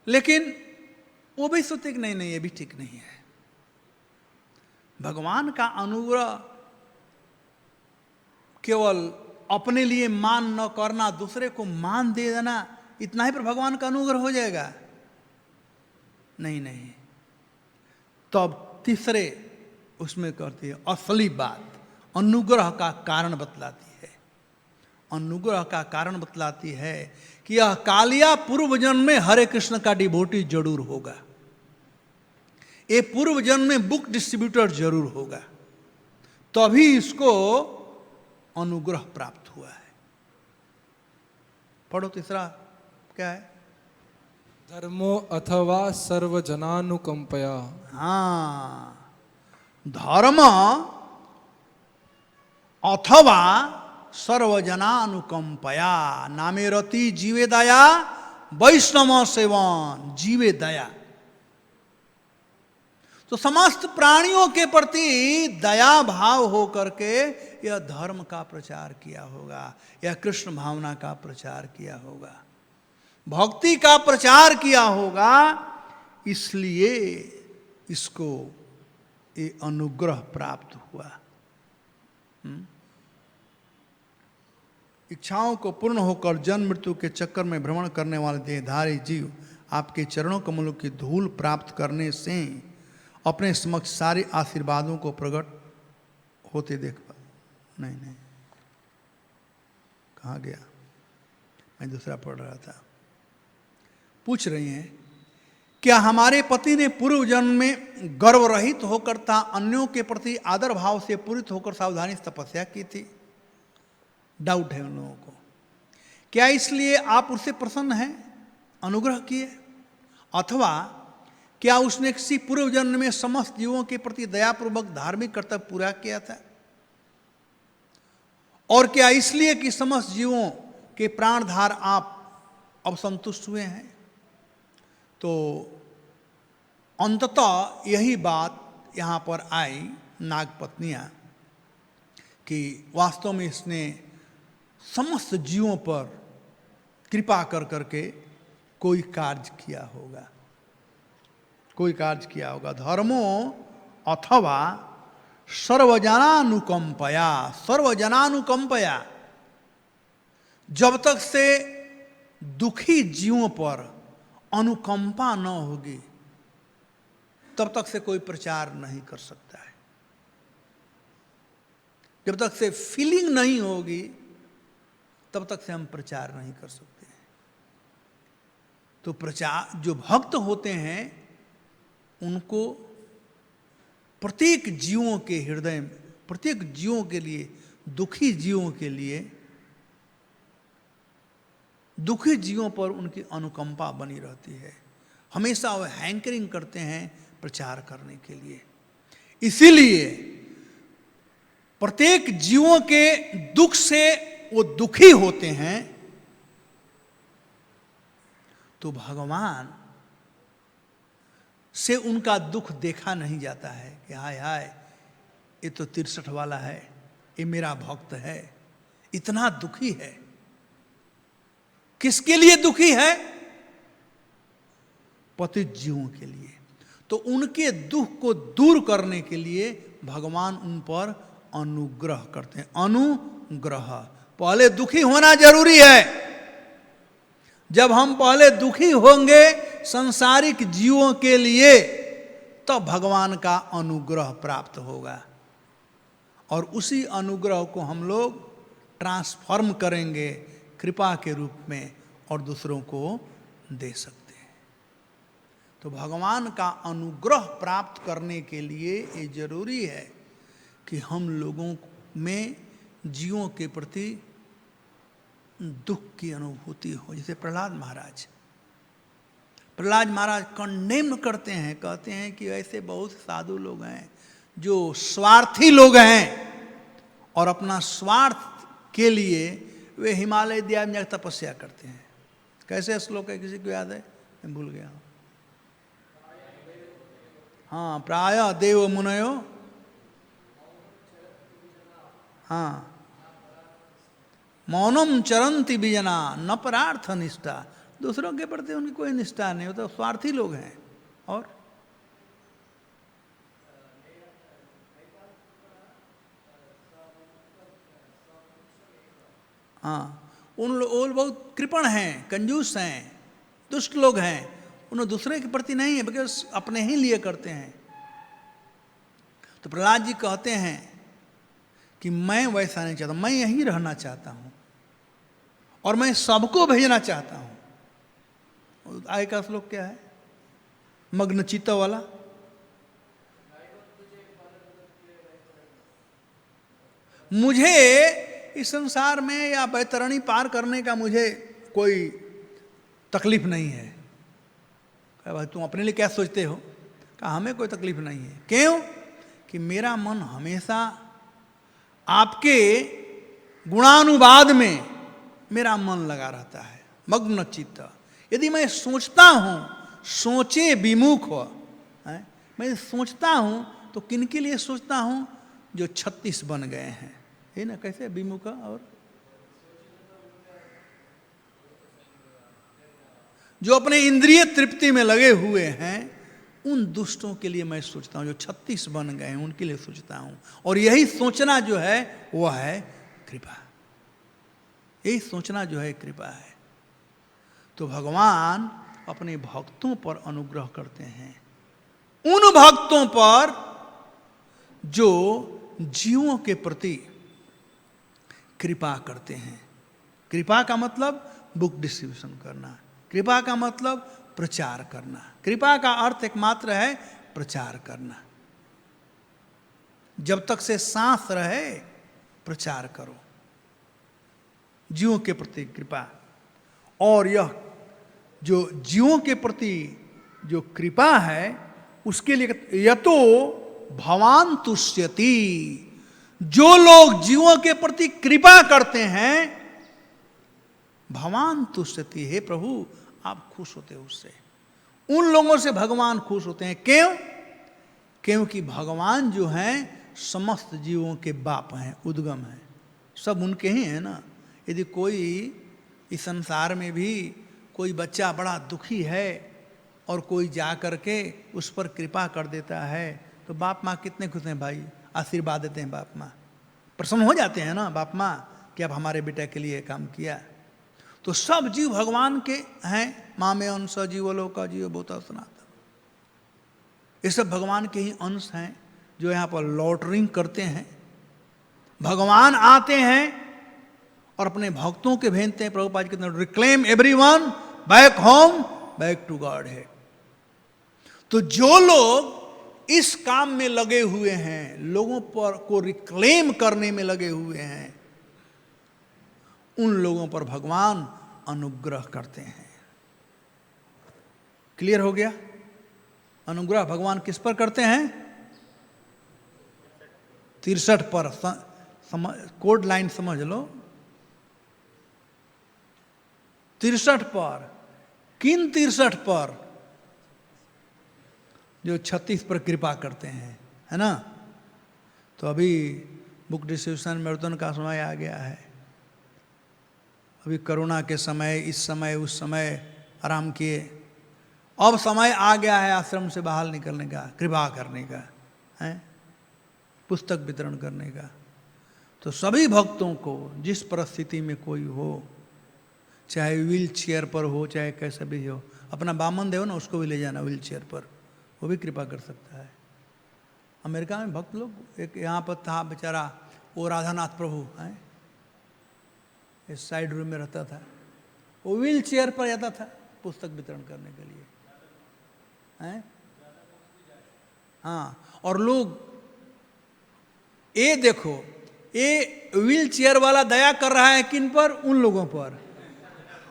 लेकिन वो भी सोचते कि नहीं नहीं, ये भी ठीक नहीं है। भगवान का अनुग्रह केवल अपने लिए मान न करना, दूसरे को मान दे देना, इतना ही पर भगवान का अनुग्रह हो जाएगा? नहीं नहीं। तब तीसरे उसमें करती है असली बात, अनुग्रह का कारण बतलाती है। अनुग्रह का कारण बतलाती है कि यह कालिया पूर्व जन्म में हरे कृष्ण का डिवोटी जरूर होगा, ये पूर्व जन्म में बुक डिस्ट्रीब्यूटर जरूर होगा, तभी इसको अनुग्रह प्राप्त हुआ है। पढ़ो तीसरा क्या है? धर्मो अथवा सर्वजनानुकंपया। हाँ, धर्म अथवा सर्वजनानुकंपया, नामे रति जीवे दया, वैष्णव सेवन जीवे दया। तो समस्त प्राणियों के प्रति दया भाव हो करके यह धर्म का प्रचार किया होगा, यह कृष्ण भावना का प्रचार किया होगा, भक्ति का प्रचार किया होगा, इसलिए इसको ये अनुग्रह प्राप्त हुआ। इच्छाओं को पूर्ण होकर जन्म मृत्यु के चक्कर में भ्रमण करने वाले देहधारी जीव आपके चरणों कमलों की धूल प्राप्त करने से अपने समक्ष सारे आशीर्वादों को प्रकट होते देख पा। नहीं नहीं, कहाँ गया? मैं दूसरा पढ़ रहा था। पूछ रही हैं, क्या हमारे पति ने पूर्व जन्म में गर्व रहित होकर था अन्यों के प्रति आदर भाव से पूरित होकर सावधानी से तपस्या की थी? डाउट है उन लोगों को। क्या इसलिए आप उससे प्रसन्न हैं, अनुग्रह किए? अथवा क्या उसने किसी पूर्व जन्म में समस्त जीवों के प्रति दयापूर्वक धार्मिक कर्तव्य पूरा किया था? और क्या इसलिए कि समस्त जीवों के प्राणधार आप अब संतुष्ट हुए हैं? तो अंततः यही बात यहाँ पर आई नागपत्नियाँ कि वास्तव में इसने समस्त जीवों पर कृपा कर करके कोई कार्य किया होगा, कोई कार्य किया होगा। धर्मो अथवा सर्वजनानुकंपया, सर्वजनानुकंपया, जब तक से दुखी जीवों पर अनुकंपा न होगी तब तक से कोई प्रचार नहीं कर सकता है। जब तक से फीलिंग नहीं होगी तब तक से हम प्रचार नहीं कर सकते हैं। तो प्रचार, जो भक्त होते हैं उनको प्रत्येक जीवों के हृदय में, प्रत्येक जीवों के लिए, दुखी जीवों के लिए, दुखी जीवों पर उनकी अनुकंपा बनी रहती है। हमेशा वह हैंकरिंग करते हैं प्रचार करने के लिए। इसीलिए प्रत्येक जीवों के दुख से वो दुखी होते हैं, तो भगवान से उनका दुख देखा नहीं जाता है कि हाय हाय ये तो 63 वाला है, ये मेरा भक्त है, इतना दुखी है। किसके लिए दुखी है? पतित जीवों के लिए। तो उनके दुख को दूर करने के लिए भगवान उन पर अनुग्रह करते हैं। अनुग्रह, पहले दुखी होना जरूरी है। जब हम पहले दुखी होंगे सांसारिक जीवों के लिए, तो भगवान का अनुग्रह प्राप्त होगा, और उसी अनुग्रह को हम लोग ट्रांसफॉर्म करेंगे कृपा के रूप में और दूसरों को दे सकते हैं। तो भगवान का अनुग्रह प्राप्त करने के लिए ये जरूरी है कि हम लोगों में जीवों के प्रति दुख की अनुभूति हो। जैसे प्रहलाद महाराज कंडेम करते हैं, कहते हैं कि ऐसे बहुत साधु लोग हैं जो स्वार्थी लोग हैं, और अपना स्वार्थ के लिए वे हिमालय द्वीप में तपस्या करते हैं। कैसे श्लोक है, किसी को याद है? मैं भूल गया हूं। हाँ, प्राय देव मुनयो, हाँ, मौनम चरंती बिजना न परार्थ निष्ठा। दूसरों के प्रति उनकी कोई निष्ठा नहीं, वो तो स्वार्थी लोग हैं। और हाँ, उन लोग बहुत कृपण हैं, कंजूस हैं, दुष्ट लोग हैं। उन्हें दूसरे के प्रति नहीं है, बल्कि अपने ही लिए करते हैं। तो प्रहलाद जी कहते हैं कि मैं वैसा नहीं चाहता, मैं यहीं रहना चाहता हूं और मैं सबको भेजना चाहता हूं। आगे का श्लोक क्या है? मग्न चित्त वाला। मुझे इस संसार में या बैतरणी पार करने का मुझे कोई तकलीफ नहीं है। कहा भाई तुम अपने लिए क्या सोचते हो? कहा हमें कोई तकलीफ नहीं है। क्यों? कि मेरा मन हमेशा आपके गुणानुवाद में मेरा मन लगा रहता है, मग्न चित्त। यदि मैं सोचता हूं, सोचे विमुख हो, मैं सोचता हूं तो किनके लिए सोचता हूं? जो 36 बन गए हैं, है ना? कैसे विमुख? और जो अपने इंद्रिय तृप्ति में लगे हुए हैं, उन दुष्टों के लिए मैं सोचता हूं। जो 36 बन गए हैं उनके लिए सोचता हूं। और यही सोचना जो है वह है कृपा। यही सोचना जो है कृपा है। तो भगवान अपने भक्तों पर अनुग्रह करते हैं, उन भक्तों पर जो जीवों के प्रति कृपा करते हैं। कृपा का मतलब बुक डिस्ट्रीब्यूशन करना, कृपा का मतलब प्रचार करना। कृपा का अर्थ एकमात्र है प्रचार करना। जब तक से सांस रहे प्रचार करो, जीवों के प्रति कृपा। और यह जो जीवों के प्रति जो कृपा है, उसके लिए यतो भवान तुष्यति। जो लोग जीवों के प्रति कृपा करते हैं, भवान तुष्यति, हे प्रभु आप खुश होते हो उससे। उन लोगों से भगवान खुश होते हैं। क्यों? क्योंकि भगवान जो हैं समस्त जीवों के बाप हैं, उद्गम हैं, सब उनके ही हैं ना। यदि कोई इस संसार में भी कोई बच्चा बड़ा दुखी है और कोई जा करके उस पर कृपा कर देता है, तो बाप माँ कितने खुश हैं भाई, आशीर्वाद देते हैं। बाप माँ प्रसन्न हो जाते हैं ना, बाप माँ कि अब हमारे बेटे के लिए काम किया। तो सब जीव भगवान के हैं। माँ में अंश जीवलों का जीव बहुत सनातन, ये सब भगवान के ही अंश हैं जो यहाँ पर लॉटरिंग करते हैं। भगवान आते हैं और अपने भक्तों के भेजते हैं। प्रभुपाद कहते हैं reclaim everyone back home, back to God है। तो जो लोग इस काम में लगे हुए हैं, लोगों पर को रिक्लेम करने में लगे हुए हैं, उन लोगों पर भगवान अनुग्रह करते हैं। क्लियर हो गया? अनुग्रह भगवान किस पर करते हैं? 63 पर। कोड लाइन समझ लो, 63 पर। किन 63 पर? जो 36 पर कृपा करते हैं, है ना। तो अभी बुक डिस्ट्रीब्यूशन मैराथन का समय आ गया है। अभी कोरोना के समय, इस समय, उस समय आराम किए, अब समय आ गया है आश्रम से बाहर निकलने का, कृपा करने का, है पुस्तक वितरण करने का। तो सभी भक्तों को जिस परिस्थिति में कोई हो, चाहे व्हील चेयर पर हो, चाहे कैसे भी हो, अपना बामन देव ना उसको भी ले जाना व्हील चेयर पर, वो भी कृपा कर सकता है। अमेरिका में भक्त लोग, एक यहाँ पर था बेचारा वो राधानाथ प्रभु, हैं, इस साइड रूम में रहता था, वो व्हील चेयर पर जाता था पुस्तक वितरण करने के लिए, हैं। हाँ, और लोग ये देखो, ये व्हील चेयर वाला दया कर रहा है किन पर? उन लोगों पर,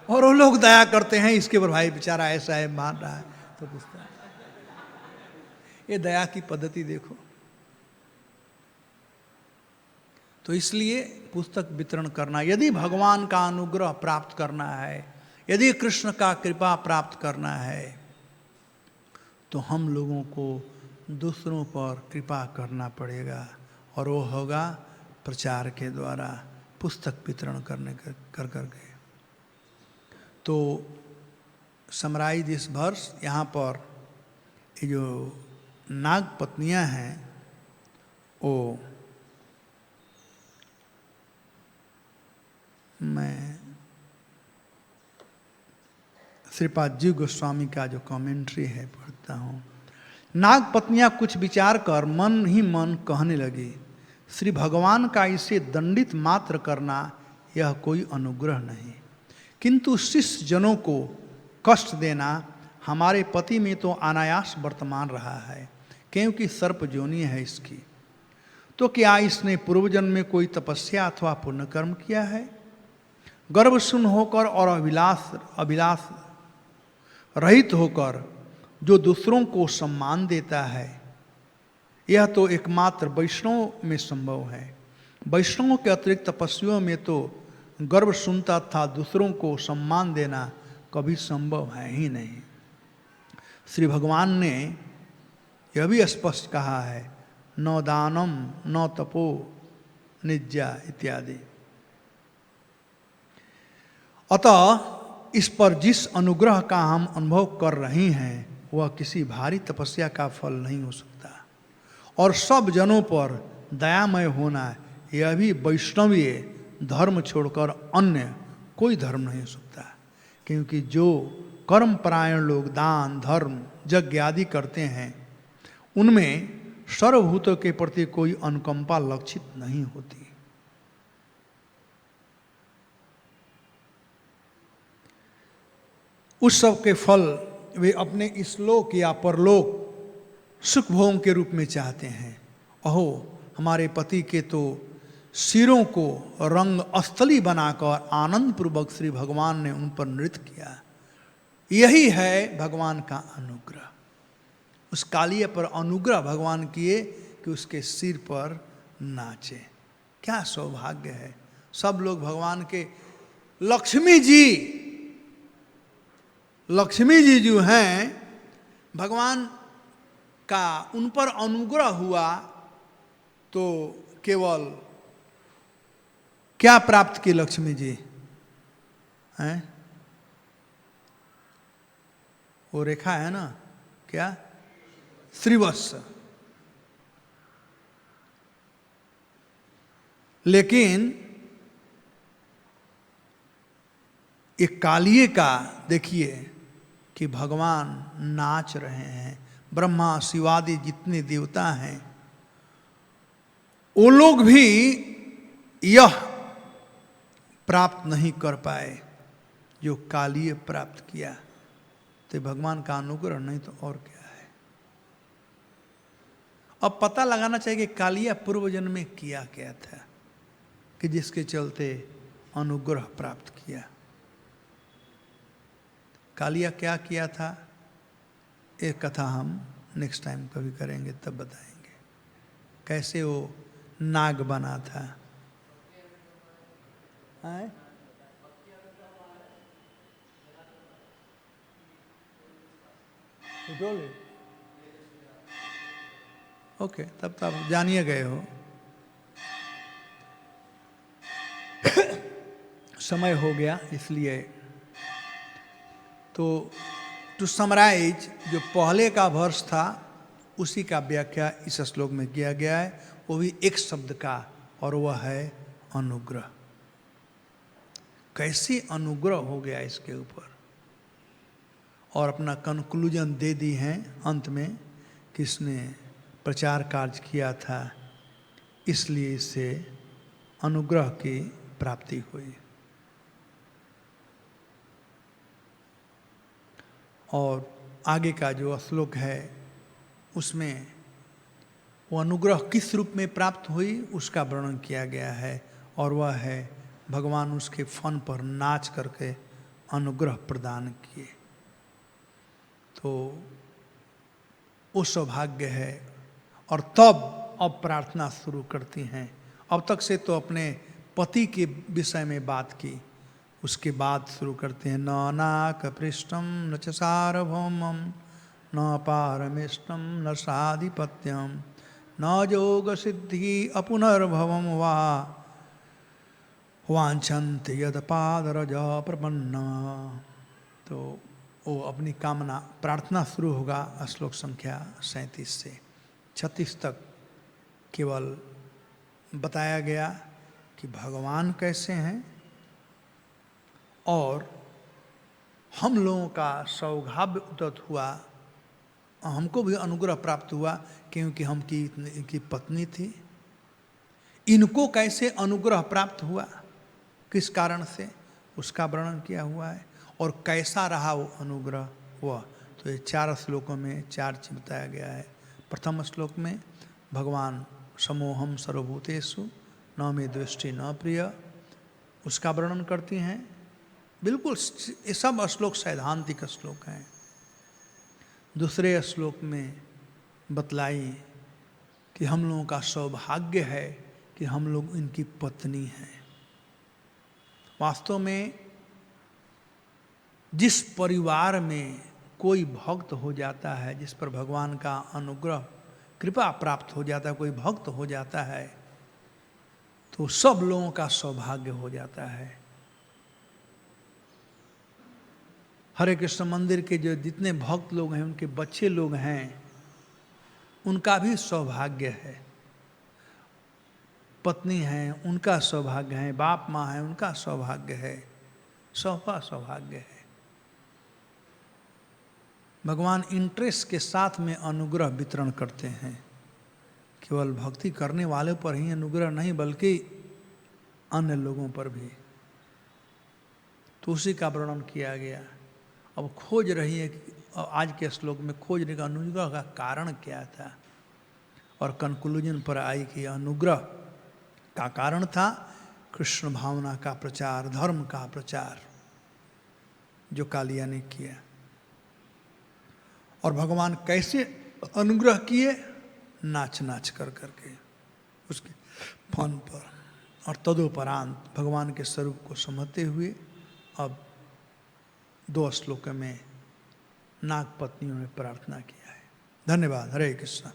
और वो लोग दया करते हैं इसके पर, भाई बेचारा ऐसा है, मान रहा है। तो पुस्तक, ये दया की पद्धति देखो। तो इसलिए पुस्तक वितरण करना, यदि भगवान का अनुग्रह प्राप्त करना है, यदि कृष्ण का कृपा प्राप्त करना है, तो हम लोगों को दूसरों पर कृपा करना पड़ेगा, और वो होगा प्रचार के द्वारा, पुस्तक वितरण करने कर करके। तो समराइज दिस वर्स, यहाँ पर ये जो नाग पत्नियाँ हैं, वो मैं श्रीपाद जी गोस्वामी का जो कमेंट्री है पढ़ता हूँ। नाग पत्नियाँ कुछ विचार कर मन ही मन कहने लगी, श्री भगवान का इसे दंडित मात्र करना यह कोई अनुग्रह नहीं, किंतु शिष्य जनों को कष्ट देना हमारे पति में तो अनायास वर्तमान रहा है, क्योंकि सर्प जोनि है इसकी। तो क्या इसने पूर्वजन्म में कोई तपस्या अथवा पुण्य कर्म किया है? गर्भशून्य होकर और अभिलाष रहित होकर जो दूसरों को सम्मान देता है, यह तो एकमात्र वैष्णव में संभव है। वैष्णवों के अतिरिक्त तपस्वियों में तो गर्भशून्यता तथा दूसरों को सम्मान देना कभी संभव है ही नहीं। श्री भगवान ने यह भी स्पष्ट कहा है, न दानम न तपो निज्जा इत्यादि। अतः इस पर जिस अनुग्रह का हम अनुभव कर रहे हैं, वह किसी भारी तपस्या का फल नहीं हो सकता, और सब जनों पर दयामय होना यह भी वैष्णवीय धर्म छोड़कर अन्य कोई धर्म नहीं हो सकता, क्योंकि जो कर्मपरायण लोग दान धर्म यज्ञ आदि करते हैं, उनमें सर्वभूतों के प्रति कोई अनुकंपा लक्षित नहीं होती। उस सब के फल वे अपने इस लोक या परलोक सुख भोग के रूप में चाहते हैं। अहो, हमारे पति के तो सिरों को रंग अस्थली बनाकर आनंद पूर्वक श्री भगवान ने उन पर नृत्य किया। यही है भगवान का अनुग्रह। उस कालिया पर अनुग्रह भगवान किए कि उसके सिर पर नाचे। क्या सौभाग्य है। सब लोग भगवान के, लक्ष्मी जी जो हैं, भगवान का उन पर अनुग्रह हुआ तो केवल क्या प्राप्त की लक्ष्मी जी हैं? वो रेखा है ना, क्या? श्रीवत्स। लेकिन एक कालिये का देखिए कि भगवान नाच रहे हैं। ब्रह्मा शिवादि जितने देवता हैं, वो लोग भी यह प्राप्त नहीं कर पाए जो कालिये प्राप्त किया। तो भगवान का अनुग्रह, नहीं तो और क्या है। अब पता लगाना चाहिए कि कालिया पूर्व जन्म में किया क्या था कि जिसके चलते अनुग्रह प्राप्त किया। कालिया क्या किया था, एक कथा हम नेक्स्ट टाइम कभी करेंगे तब बताएंगे कैसे वो नाग बना था। हैं? ओके, तब तो आप जानिए गए हो। समय हो गया, इसलिए तो टू समराइज, जो पहले का वर्ष था उसी का व्याख्या इस श्लोक में किया गया है, वो भी एक शब्द का, और वह है अनुग्रह। कैसे अनुग्रह हो गया इसके ऊपर, और अपना कंक्लूजन दे दी है अंत में, किसने प्रचार कार्य किया था, इसलिए इससे अनुग्रह की प्राप्ति हुई। और आगे का जो श्लोक है उसमें वो अनुग्रह किस रूप में प्राप्त हुई उसका वर्णन किया गया है, और वह है भगवान उसके फन पर नाच करके अनुग्रह प्रदान किए। तो वो सौभाग्य है। और तब अब प्रार्थना शुरू करती हैं। अब तक से तो अपने पति के विषय में बात की, उसके बाद शुरू करते हैं, न नाक पृष्ठम न च सार्वभौमम न पारमेष्टम न साधिपत्यम न योग सिद्धि अपुनर्भवम वा वांछन्त यद पादरज प्रपन्न। तो वो अपनी कामना प्रार्थना शुरू होगा श्लोक संख्या 37 से 36 तक। केवल बताया गया कि भगवान कैसे हैं, और हम लोगों का सौभाग्य उदित हुआ, हमको भी अनुग्रह प्राप्त हुआ क्योंकि हम की पत्नी थी। इनको कैसे अनुग्रह प्राप्त हुआ, किस कारण से, उसका वर्णन किया हुआ है, और कैसा रहा वो अनुग्रह हुआ। तो ये 4 श्लोकों में 4 चीज बताया गया है। प्रथम श्लोक में भगवान समोहम सर्वभूतेषु न मे दृष्टि न प्रिय, उसका वर्णन करती हैं। बिल्कुल ये सब श्लोक सैद्धांतिक श्लोक हैं। दूसरे श्लोक में बतलाई कि हम लोगों का सौभाग्य है कि हम लोग इनकी पत्नी हैं। वास्तव में जिस परिवार में कोई भक्त हो जाता है, जिस पर भगवान का अनुग्रह कृपा प्राप्त हो जाता है, कोई भक्त हो जाता है, तो सब लोगों का सौभाग्य हो जाता है। हरे कृष्ण मंदिर के जो जितने भक्त लोग हैं, उनके बच्चे लोग हैं, उनका भी सौभाग्य है। पत्नी है उनका सौभाग्य है, बाप माँ है उनका सौभाग्य है, सबका सौभाग्य है। भगवान इंटरेस्ट के साथ में अनुग्रह वितरण करते हैं। केवल भक्ति करने वाले पर ही अनुग्रह नहीं, बल्कि अन्य लोगों पर भी। तो उसी का वर्णन किया गया। अब खोज रही है कि आज के श्लोक में खोज रही का अनुग्रह का कारण क्या था, और कंक्लूजन पर आई कि अनुग्रह का कारण था कृष्ण भावना का प्रचार, धर्म का प्रचार, जो कालिया ने किया। और भगवान कैसे अनुग्रह किए, नाच नाच कर करके उसके फन पर। और तदुपरांत भगवान के स्वरूप को समझते हुए अब 2 श्लोक में नाग पत्नियों ने प्रार्थना किया है। धन्यवाद। हरे कृष्ण।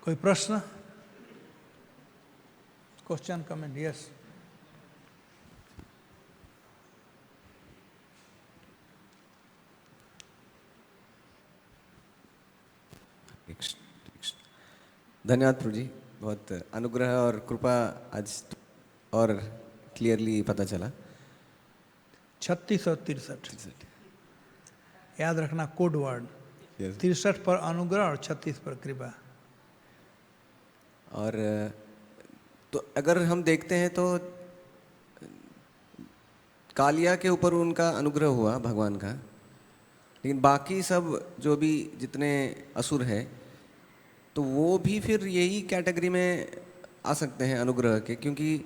कोई प्रश्न, क्वेश्चन, कमेंट? यस। धन्यवाद प्रभु जी, बहुत अनुग्रह और कृपा आज और क्लियरली पता चला। 36 और 63 याद रखना, कोड वर्ड। 63 पर अनुग्रह और 36 पर कृपा। और तो अगर हम देखते हैं तो कालिया के ऊपर उनका अनुग्रह हुआ भगवान का, लेकिन बाकी सब जो भी जितने असुर हैं तो वो भी फिर यही कैटेगरी में आ सकते हैं अनुग्रह के, क्योंकि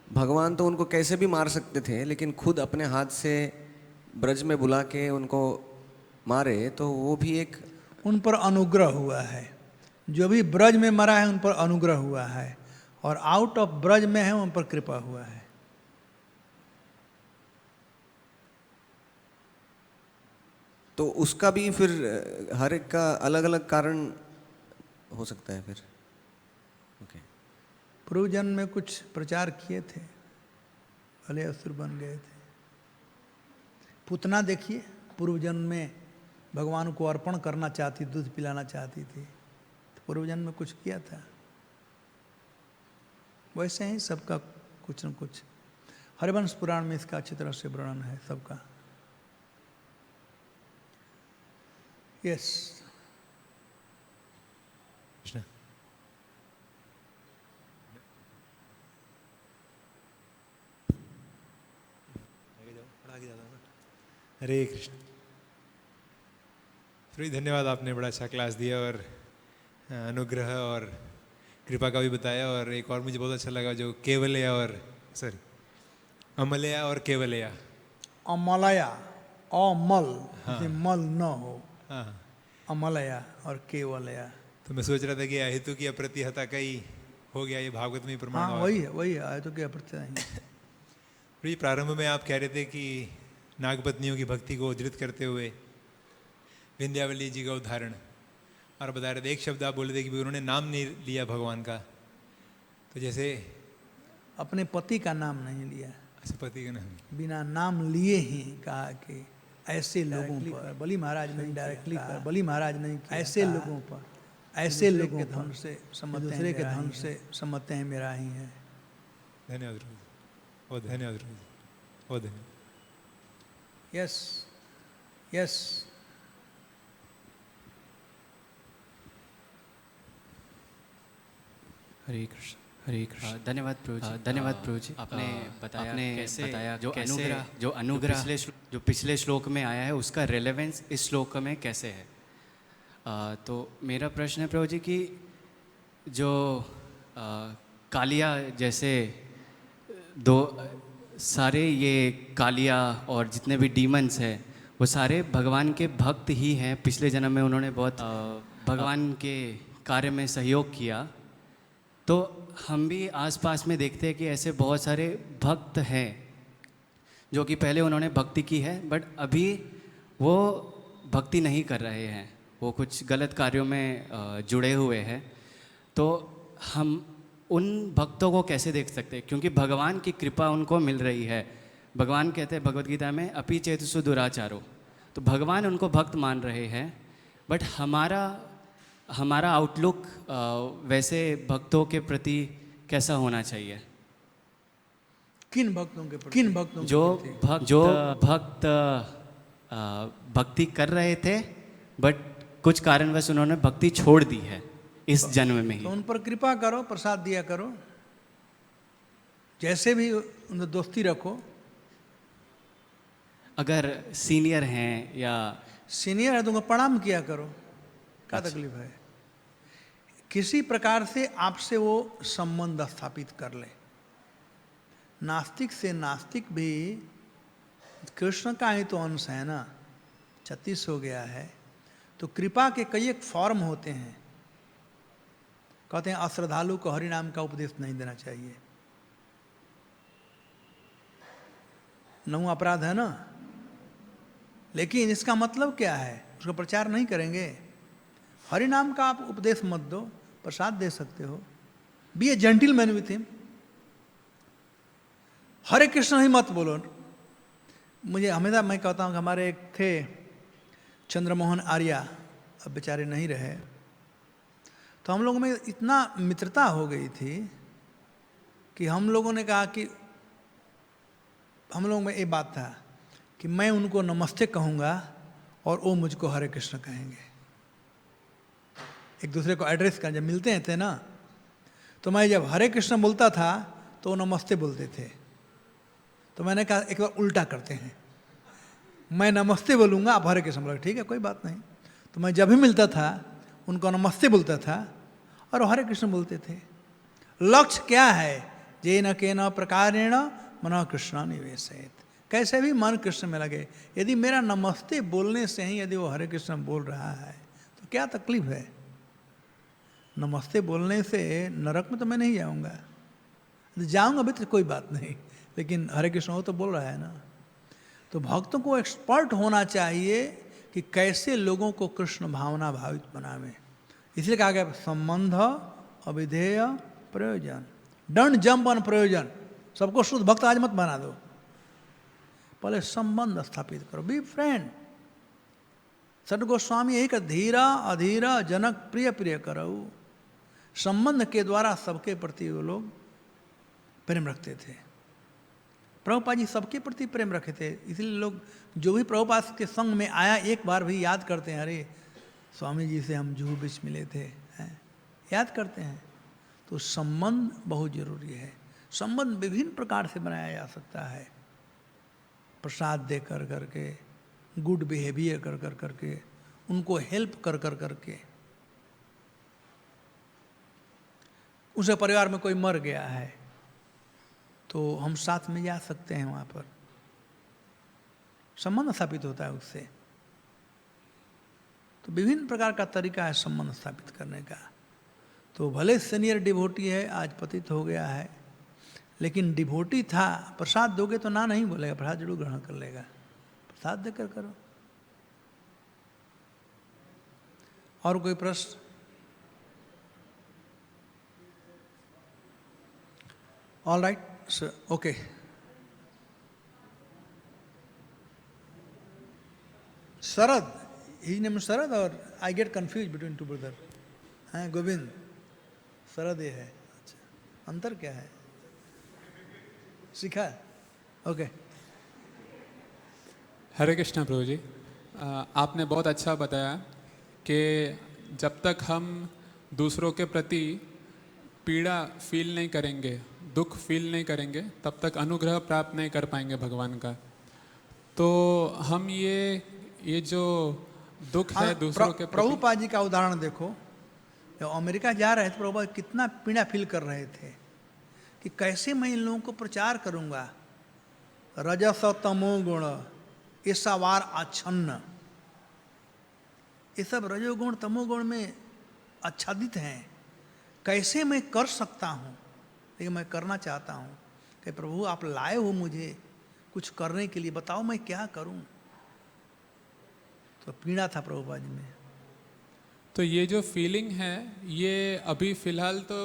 भगवान तो उनको कैसे भी मार सकते थे, लेकिन खुद अपने हाथ से ब्रज में बुला के उनको मारे, तो वो भी एक उन पर अनुग्रह हुआ है। जो भी ब्रज में मरा है उन पर अनुग्रह हुआ है, और आउट ऑफ ब्रज में है उन पर कृपा हुआ है। तो उसका भी फिर हर एक का अलग अलग कारण हो सकता है फिर। ओके। पूर्व जन्म में कुछ प्रचार किए थे, भले असुर बन गए थे। पूतना देखिए, पूर्व जन्म में भगवान को अर्पण करना चाहती, दूध पिलाना चाहती थी, तो पूर्व जन्म में कुछ किया था। वैसे ही सबका कुछ न कुछ, हरिवंश पुराण में इसका अच्छी तरह से वर्णन है सबका। यस। कृष्ण। हरे कृष्ण। फ्री धन्यवाद, आपने बड़ा अच्छा क्लास दिया और अनुग्रह और कृपा का भी बताया। और एक और मुझे बहुत अच्छा लगा जो केवलया और सॉरी अमलया और केवलया। अमलया, अमल, जैसे मल न हो, हाँ, अमलया और केवलया। तो मैं सोच रहा था कि अहितु की अप्रतिहता का ही हो गया ये भागवत में प्रमाण। हाँ, वही है आए तो क्या प्रत्यय नहीं। फ्री प्रारंभ में आप कह रहे थे कि नागपत्नियों की भक्ति को उद्धृत करते हुए विंध्यावली जी का उदाहरण, और बता रहे थे एक शब्द आप बोले थे कि उन्होंने नाम नहीं लिया भगवान का। तो जैसे अपने पति का नाम नहीं लिया, अच्छा, पति का नाम बिना नाम लिए ही कहा कि ऐसे लोगों पर, बलि महाराज नहीं डायरेक्टली कर, बलि महाराज नहीं, ऐसे लोगों पर, ऐसे लोगों के धन से सम्मत, दूसरे के धन से सम्मत हैं मेरा ही है। धन्यवाद रोहित, बहुत धन्यवाद रोहित, बहुत धन्यवाद। Yes, yes. हरे कृष्ण, हरे कृष्ण। धन्यवाद प्रभु जी, धन्यवाद प्रभु जी। आपने बताया जो अनुग्रह जो पिछले श्लोक में आया है उसका रेलेवेंस इस श्लोक में कैसे है। तो मेरा प्रश्न है प्रभु जी कि जो कालिया जैसे दो सारे ये कालिया और जितने भी डीमंस हैं वो सारे भगवान के भक्त ही हैं। पिछले जन्म में उन्होंने बहुत भगवान के कार्य में सहयोग किया। तो हम भी आसपास में देखते हैं कि ऐसे बहुत सारे भक्त हैं जो कि पहले उन्होंने भक्ति की है बट अभी वो भक्ति नहीं कर रहे हैं, वो कुछ गलत कार्यों में जुड़े हुए हैं। तो हम उन भक्तों को कैसे देख सकते हैं, क्योंकि भगवान की कृपा उनको मिल रही है। भगवान कहते हैं भगवद गीता में अपि चेतसु दुराचारो, तो भगवान उनको भक्त मान रहे हैं बट हमारा आउटलुक वैसे भक्तों के प्रति कैसा होना चाहिए। किन भक्तों के प्रति? किन भक्तों जो भक्त भक्ति कर रहे थे बट कुछ कारणवश उन्होंने भक्ति छोड़ दी है इस जन्म में ही। तो उन पर कृपा करो, प्रसाद दिया करो, जैसे भी उनसे दोस्ती रखो। अगर सीनियर हैं या सीनियर है तो उनको प्रणाम किया करो, क्या तकलीफ है। किसी प्रकार से आपसे वो संबंध स्थापित कर ले। नास्तिक से नास्तिक भी कृष्ण का ही तो अंश है ना, 36 हो गया है। तो कृपा के कई एक फॉर्म होते हैं। कहते हैं अश्रद्धालु को हरि नाम का उपदेश नहीं देना चाहिए, नौ अपराध है ना। लेकिन इसका मतलब क्या है, उसका प्रचार नहीं करेंगे। हरि नाम का आप उपदेश मत दो, प्रसाद दे सकते हो। Be a gentleman with him. Hare Krishna ही मत बोलो। मुझे हमेशा मैं कहता हूँ कि हमारे एक थे चंद्रमोहन आर्या, अब बेचारे नहीं रहे। तो हम लोगों में इतना मित्रता हो गई थी कि हम लोगों ने कहा कि हम लोगों में ये बात था कि मैं उनको नमस्ते कहूँगा और वो मुझको हरे कृष्ण कहेंगे। एक दूसरे को एड्रेस कर, जब मिलते थे ना, तो मैं जब हरे कृष्ण बोलता था तो वो नमस्ते बोलते थे। तो मैंने कहा एक बार उल्टा करते हैं, मैं नमस्ते बोलूँगा, आप हरे कृष्ण बोलोगे, ठीक है कोई बात नहीं। तो मैं जब भी मिलता था उनको नमस्ते बोलता था और हरे कृष्ण बोलते थे। लक्ष्य क्या है, जे न के न प्रकारेण मन कृष्ण निवेशित, कैसे भी मन कृष्ण में लगे। यदि मेरा नमस्ते बोलने से ही यदि वो हरे कृष्ण बोल रहा है तो तो क्या तकलीफ है? नमस्ते बोलने से नरक में तो मैं नहीं जाऊंगा, जाऊंगा भी तो कोई बात नहीं, लेकिन हरे कृष्ण वो तो बोल रहा है ना। तो भक्तों को एक्सपर्ट होना चाहिए कि कैसे लोगों को कृष्ण भावना भावित बनावे। इसलिए कहा गया संबंध अविधेय प्रयोजन, डोंट जंप ऑन प्रयोजन। सबको शुद्ध भक्त आज मत बना दो, पहले संबंध स्थापित करो, बी फ्रेंड। सत गोस्वामी यही का धीरा अधीरा जनक प्रिय प्रिय करो। संबंध के द्वारा सबके प्रति वो लोग प्रेम रखते थे। प्रभुपाद जी सबके प्रति प्रेम रखे थे, इसलिए लोग जो भी प्रभुपाद के संग में आया एक बार भी याद करते हैं, अरे स्वामी जी से हम जुहू बीच मिले थे, हैं? याद करते हैं। तो संबंध बहुत जरूरी है। संबंध विभिन्न प्रकार से बनाया जा सकता है, प्रसाद दे कर करके, गुड बिहेवियर कर कर करके, उनको हेल्प कर कर करके। उसे परिवार में कोई मर गया है तो हम साथ में जा सकते हैं, वहाँ पर संबंध स्थापित होता है उससे। तो विभिन्न प्रकार का तरीका है संबंध स्थापित करने का। तो भले सीनियर डिवोटी है, आज पतित हो गया है, लेकिन डिवोटी था, प्रसाद दोगे तो ना नहीं बोलेगा, प्रसाद जरूर ग्रहण कर लेगा, प्रसाद देकर करो। और कोई प्रश्न? All right, okay. Sharad, his name is Sharad, और I get confused between two brother. हैं गोविंद, शरद ये है, अच्छा अंतर क्या है? सीखा? ओके। हरे कृष्णा प्रभु जी, आपने बहुत अच्छा बताया कि जब तक हम दूसरों के प्रति पीड़ा फील नहीं करेंगे, दुख फील नहीं करेंगे, तब तक अनुग्रह प्राप्त नहीं कर पाएंगे भगवान का। तो हम ये जो दुख है दूसरों के प्रति। प्रभुपाद जी का उदाहरण देखो, जब अमेरिका जा रहे थे प्रभुपाद कितना पीड़ा फील कर रहे थे कि कैसे मैं इन लोगों को प्रचार करूंगा। रजस तमो गुण ये सवार आच्छन्न, ये सब रजोगुण तमोगुण में आच्छादित हैं, कैसे मैं कर सकता हूँ, लेकिन मैं करना चाहता हूँ कि प्रभु आप लाए हो मुझे कुछ करने के लिए, बताओ मैं क्या करूँ। तो पीड़ा था प्रभुपाद जी में। तो ये जो फीलिंग है ये अभी फिलहाल तो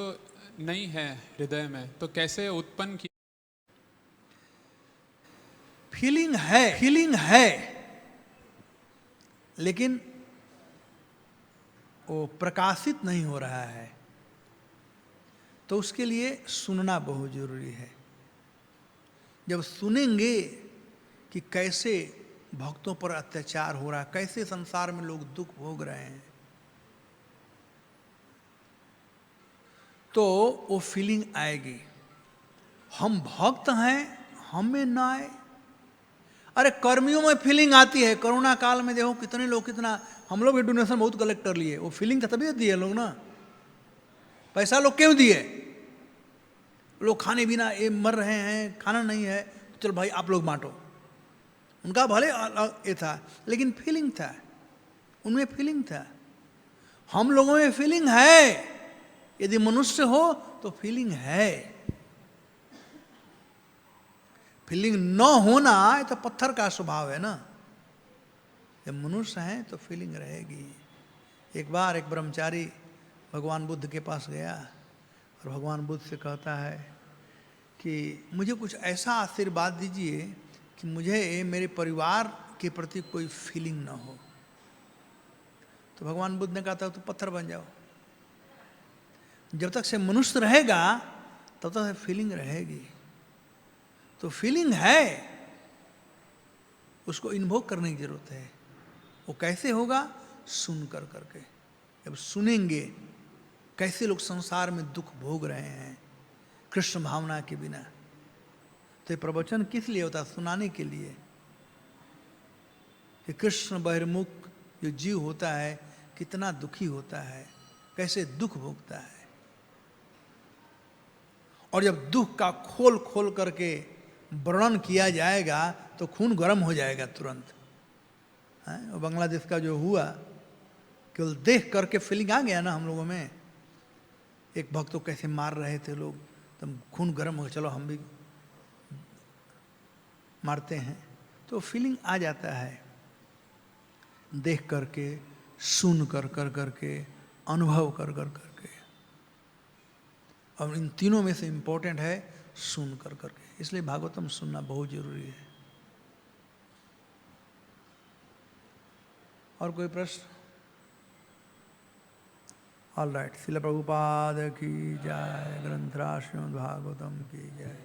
नहीं है हृदय में, तो कैसे उत्पन्न की? फीलिंग है, लेकिन वो प्रकाशित नहीं हो रहा है। तो उसके लिए सुनना बहुत जरूरी है। जब सुनेंगे कि कैसे भक्तों पर अत्याचार हो रहा है, कैसे संसार में लोग दुख भोग रहे हैं, तो वो फीलिंग आएगी। हम भक्त हैं, हमें ना आए। अरे कर्मियों में फीलिंग आती है। कोरोना काल में देखो कितने लोग, कितना हम लोग भी डोनेशन बहुत कलेक्ट कर लिए, वो फीलिंग था तभी दिए लोग ना। पैसा लोग क्यों दिए? लोग खाने बिना ये मर रहे हैं, खाना नहीं है, तो चल भाई आप लोग बांटो। उनका भले ये था, लेकिन फीलिंग था, उनमें फीलिंग था। हम लोगों में फीलिंग है। यदि मनुष्य हो तो फीलिंग है। फीलिंग न होना ये तो पत्थर का स्वभाव है ना। जब मनुष्य हैं तो फीलिंग रहेगी। एक बार एक ब्रह्मचारी भगवान बुद्ध के पास गया और भगवान बुद्ध से कहता है कि मुझे कुछ ऐसा आशीर्वाद दीजिए कि मुझे मेरे परिवार के प्रति कोई फीलिंग ना हो। तो भगवान बुद्ध ने कहा था तो पत्थर बन जाओ। जब तक से मनुष्य रहेगा तब तक फीलिंग रहेगी। तो फीलिंग है, उसको इन्वोक करने की जरूरत है। वो कैसे होगा? सुन कर करके। जब सुनेंगे कैसे लोग संसार में दुख भोग रहे हैं कृष्ण भावना के बिना, तो ये प्रवचन किस लिए होता है? सुनाने के लिए कि कृष्ण बहिर्मुख जो जीव होता है कितना दुखी होता है, कैसे दुख भोगता है। और जब दुख का खोल खोल करके वर्णन किया जाएगा तो खून गर्म हो जाएगा तुरंत। वो बांग्लादेश का जो हुआ कि केवल देख करके फीलिंग आ गया ना हम लोगों में। एक भक्त को कैसे मार रहे थे लोग, तब खून गर्म हो, चलो हम भी मारते हैं, तो फीलिंग आ जाता है। देख करके, सुन कर करके, अनुभव कर करके। और इन तीनों में से इंपॉर्टेंट है सुन कर करके, इसलिए भागवतम सुनना बहुत जरूरी है। और कोई प्रश्न? ऑल राइट, श्रील प्रभुपाद की जय, ग्रंथराज श्रीमद् भागवतम की जय।